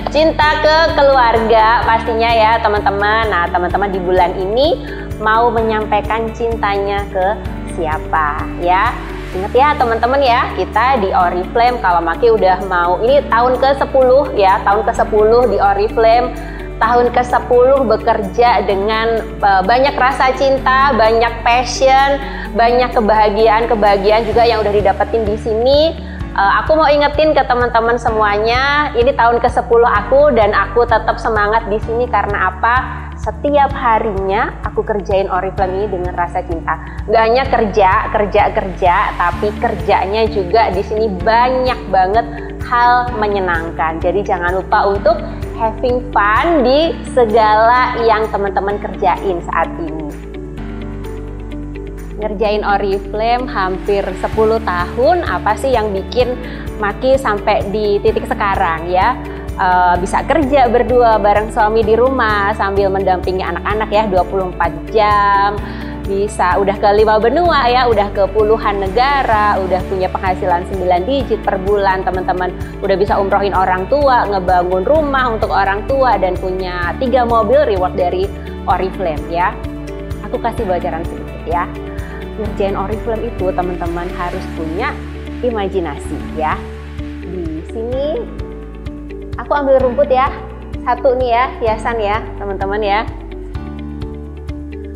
Cinta ke keluarga pastinya ya teman-teman. Nah teman-teman di bulan ini mau menyampaikan cintanya ke siapa ya? Ingat ya teman-teman ya, kita di Oriflame kalau Maki udah mau, ini tahun ke-10 ya, tahun ke-10 di Oriflame. Tahun ke-10 bekerja dengan banyak rasa cinta, banyak passion, banyak kebahagiaan juga yang udah didapetin di sini. Aku mau ingetin ke teman-teman semuanya, ini tahun ke-10 aku dan aku tetap semangat di sini karena apa? Setiap harinya aku kerjain Oriflame ini dengan rasa cinta. Gak hanya kerja, tapi kerjanya juga di sini banyak banget hal menyenangkan. Jadi jangan lupa untuk having fun di segala yang teman-teman kerjain saat ini. Ngerjain Oriflame hampir 10 tahun, apa sih yang bikin Maki sampai di titik sekarang ya? Bisa kerja berdua bareng suami di rumah sambil mendampingi anak-anak ya 24 jam. Bisa udah ke 5 benua ya, udah ke puluhan negara, udah punya penghasilan 9 digit per bulan teman-teman. Udah bisa umrohin orang tua, ngebangun rumah untuk orang tua, dan punya 3 mobil reward dari Oriflame ya. Aku kasih bocoran sedikit ya. Ngerjain Oriflame itu teman-teman harus punya imajinasi ya. Di sini aku ambil rumput ya, satu nih ya, hiasan ya teman-teman ya.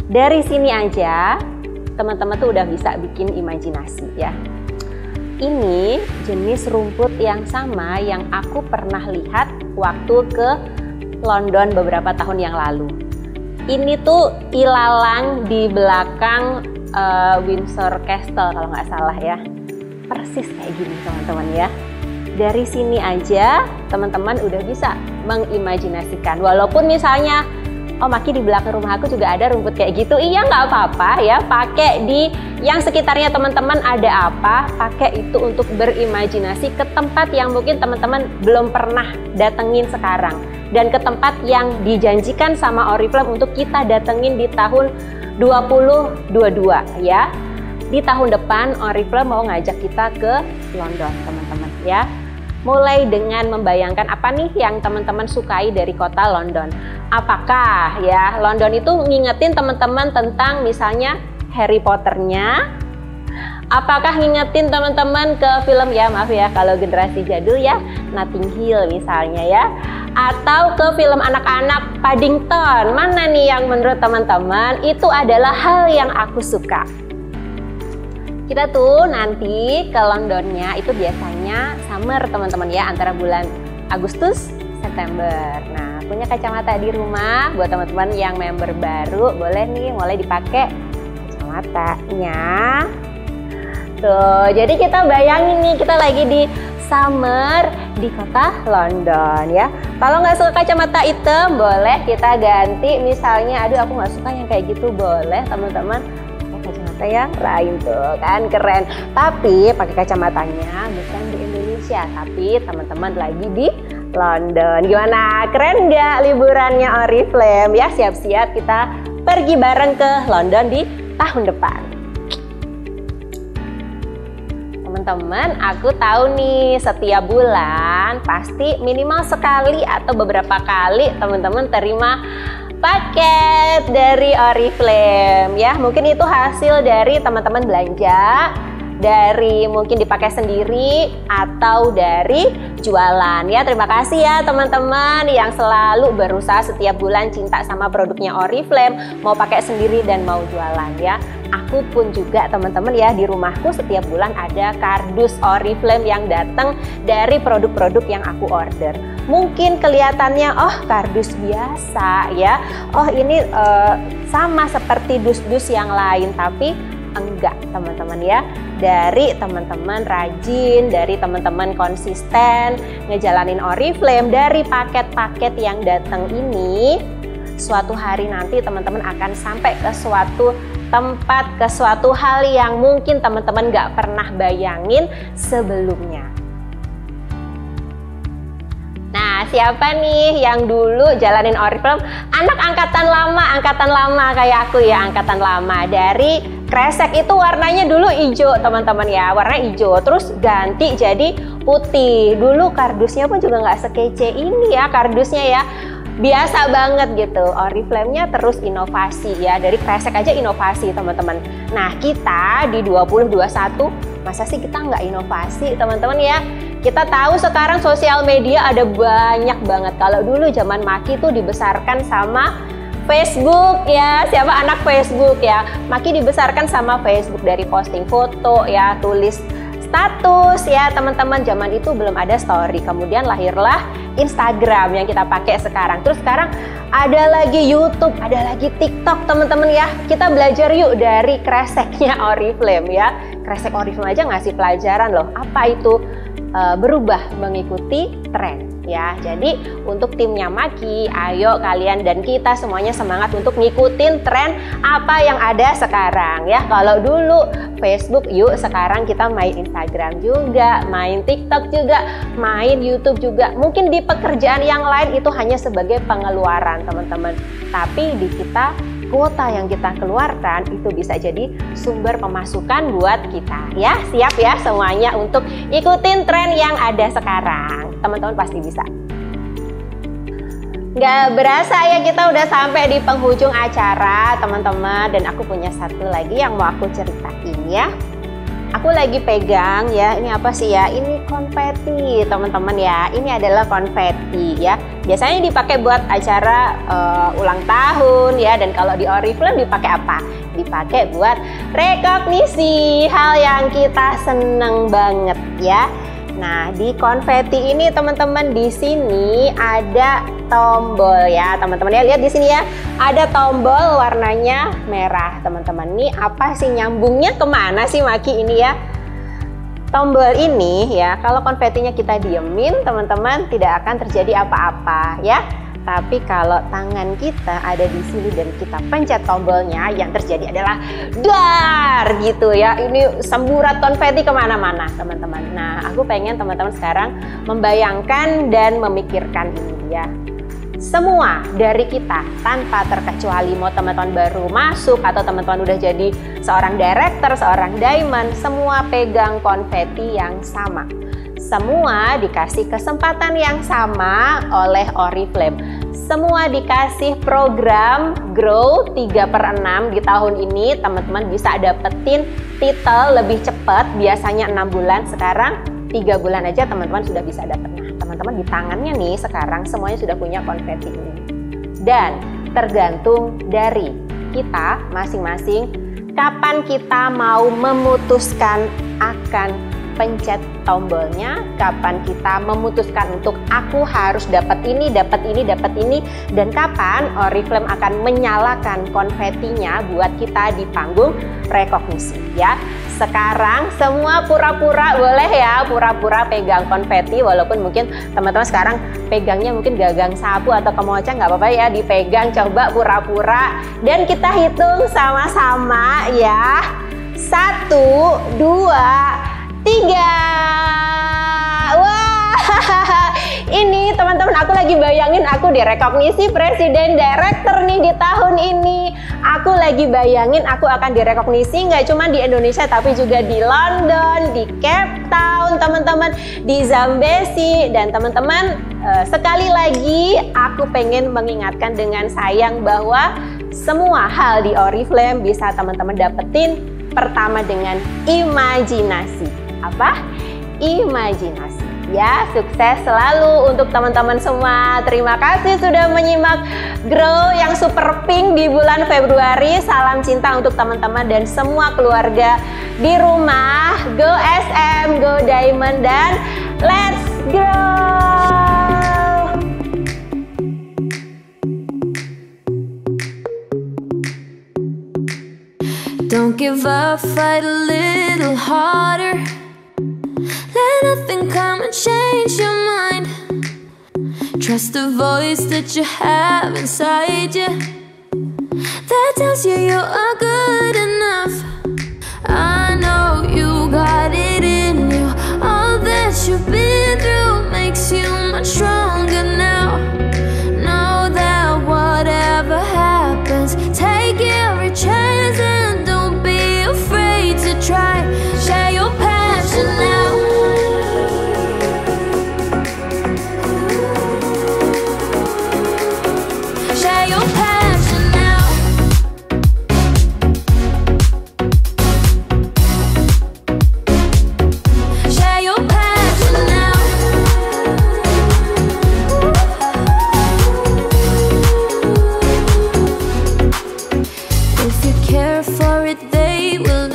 Dari sini aja teman-teman tuh udah bisa bikin imajinasi ya. Ini jenis rumput yang sama yang aku pernah lihat waktu ke London beberapa tahun yang lalu. Ini tuh ilalang di belakang Windsor Castle kalau nggak salah ya. Persis kayak gini teman-teman ya. Dari sini aja teman-teman udah bisa mengimajinasikan. Walaupun misalnya, oh Maki di belakang rumah aku juga ada rumput kayak gitu. Iya nggak apa-apa ya, pakai di yang sekitarnya teman-teman ada apa, pakai itu untuk berimajinasi ke tempat yang mungkin teman-teman belum pernah datengin sekarang. Dan ke tempat yang dijanjikan sama Oriflame untuk kita datengin di tahun 2022 ya. Di tahun depan Oriflame mau ngajak kita ke London teman-teman ya. Mulai dengan membayangkan apa nih yang teman-teman sukai dari kota London. Apakah ya London itu ngingetin teman-teman tentang misalnya Harry Potternya? Apakah ngingetin teman-teman ke film ya, maaf ya kalau generasi jadul ya, Notting Hill misalnya ya. Atau ke film anak-anak Paddington. Mana nih yang menurut teman-teman itu adalah hal yang aku suka. Kita tuh nanti ke Londonnya itu biasanya summer teman-teman ya, antara bulan Agustus September. Nah punya kacamata di rumah buat teman-teman yang member baru, boleh nih mulai dipakai kacamatanya. Tuh jadi kita bayangin nih kita lagi di summer di kota London ya. Kalau nggak suka kacamata hitam boleh kita ganti, misalnya aduh aku nggak suka yang kayak gitu, boleh teman-teman kacamata yang lain tuh kan keren. Tapi pakai kacamatanya bukan di Indonesia, tapi teman-teman lagi di London. Gimana, keren nggak liburannya Oriflame ya? Siap-siap kita pergi bareng ke London di tahun depan. Teman-teman, aku tahu nih setiap bulan pasti minimal sekali atau beberapa kali teman-teman terima paket dari Oriflame ya. Mungkin itu hasil dari teman-teman belanja dari mungkin dipakai sendiri atau dari jualan ya. Terima kasih ya teman-teman yang selalu berusaha setiap bulan cinta sama produknya Oriflame, mau pakai sendiri dan mau jualan ya. Aku pun juga teman-teman ya, di rumahku setiap bulan ada kardus Oriflame yang datang dari produk-produk yang aku order. Mungkin kelihatannya oh kardus biasa ya, oh ini sama seperti dus-dus yang lain, tapi enggak teman-teman ya. Dari teman-teman rajin, dari teman-teman konsisten ngejalanin Oriflame, dari paket-paket yang datang ini, suatu hari nanti teman-teman akan sampai ke suatu tempat, ke suatu hal yang mungkin teman-teman nggak pernah bayangin sebelumnya. Nah, siapa nih yang dulu jalanin Oriflame? Anak angkatan lama kayak aku ya, angkatan lama. Dari kresek itu warnanya dulu hijau teman-teman ya, warna hijau, terus ganti jadi putih. Dulu kardusnya pun juga nggak sekece ini ya, kardusnya ya. Biasa banget gitu. Oriflame-nya terus inovasi ya, dari kresek aja inovasi teman-teman. Nah, kita di 2021 masa sih kita nggak inovasi teman-teman ya. Kita tahu sekarang sosial media ada banyak banget. Kalau dulu zaman Maki tuh dibesarkan sama Facebook ya, siapa anak Facebook ya. Maki dibesarkan sama Facebook, dari posting foto ya, tulis status ya teman-teman. Zaman itu belum ada story, kemudian lahirlah Instagram yang kita pakai sekarang. Terus sekarang ada lagi YouTube, ada lagi TikTok teman-teman ya. Kita belajar yuk dari kreseknya Oriflame ya. Kresek Oriflame aja ngasih pelajaran loh. Apa itu? Berubah mengikuti tren ya. Jadi untuk timnya Maki, ayo kalian dan kita semuanya semangat untuk ngikutin tren apa yang ada sekarang ya. Kalau dulu Facebook, yuk sekarang kita main Instagram juga, main TikTok juga, main YouTube juga. Mungkin di pekerjaan yang lain itu hanya sebagai pengeluaran teman-teman, tapi di kita kuota yang kita keluarkan itu bisa jadi sumber pemasukan buat kita ya. Siap ya semuanya untuk ikutin tren yang ada sekarang. Teman-teman pasti bisa. Nggak berasa ya kita udah sampai di penghujung acara teman-teman, dan aku punya satu lagi yang mau aku ceritain ya. Aku lagi pegang ya, ini apa sih ya? Ini konfeti teman-teman ya. Ini adalah konfeti ya. Biasanya dipakai buat acara ulang tahun ya. Dan kalau di Oriflame dipakai apa? Dipakai buat rekognisi, hal yang kita seneng banget ya. Nah, di konfeti ini teman-teman, di sini ada tombol ya teman-teman ya. Lihat di sini ya, ada tombol warnanya merah teman-teman. Ini apa sih, nyambungnya kemana sih Maki ini ya? Tombol ini ya, kalau konfetinya kita diemin teman-teman tidak akan terjadi apa-apa ya. Tapi kalau tangan kita ada di sini dan kita pencet tombolnya, yang terjadi adalah dar gitu ya. Ini semburat konfeti kemana-mana teman-teman. Nah, aku pengen teman-teman sekarang membayangkan dan memikirkan ini ya. Semua dari kita tanpa terkecuali, mau teman-teman baru masuk atau teman-teman udah jadi seorang director, seorang diamond, semua pegang konfeti yang sama. Semua dikasih kesempatan yang sama oleh Oriflame. Semua dikasih program Grow 3/6 di tahun ini. Teman-teman bisa dapetin titel lebih cepat, biasanya 6 bulan, sekarang 3 bulan aja teman-teman sudah bisa dapet. Nah, teman-teman di tangannya nih sekarang semuanya sudah punya konfeti ini. Dan tergantung dari kita masing-masing kapan kita mau memutuskan akan pencet tombolnya, kapan kita memutuskan untuk aku harus dapat ini, dapat ini, dapat ini, dan kapan Oriflame akan menyalakan konfetinya buat kita di panggung rekognisi ya. Sekarang semua pura-pura boleh ya, pura-pura pegang konfeti, walaupun mungkin teman-teman sekarang pegangnya mungkin gagang sapu atau kemoceng, nggak apa-apa ya, dipegang, coba pura-pura, dan kita hitung sama-sama ya. 1, 2, 3. Wah, ini teman-teman aku lagi bayangin aku direkognisi presiden director nih di tahun ini. Aku lagi bayangin aku akan direkognisi nggak cuma di Indonesia tapi juga di London, di Cape Town teman-teman, di Zambezi. Dan teman-teman sekali lagi aku pengen mengingatkan dengan sayang bahwa semua hal di Oriflame bisa teman-teman dapetin Pertama dengan imajinasi. Apa? Imajinasi. Ya, sukses selalu untuk teman-teman semua. Terima kasih sudah menyimak Grow yang super pink di bulan Februari. Salam cinta untuk teman-teman dan semua keluarga di rumah. Go SM, go Diamond, dan let's grow! Don't give up, fight a little harder. Let nothing come and change your mind. Trust the voice that you have inside you that tells you you are good enough. I know you got it in you. All that you've been through makes you much stronger now. Know that whatever happens, take every chance and don't be afraid to try. Share your passion now. Share your passion now. Share your passion now. If you care for it, they will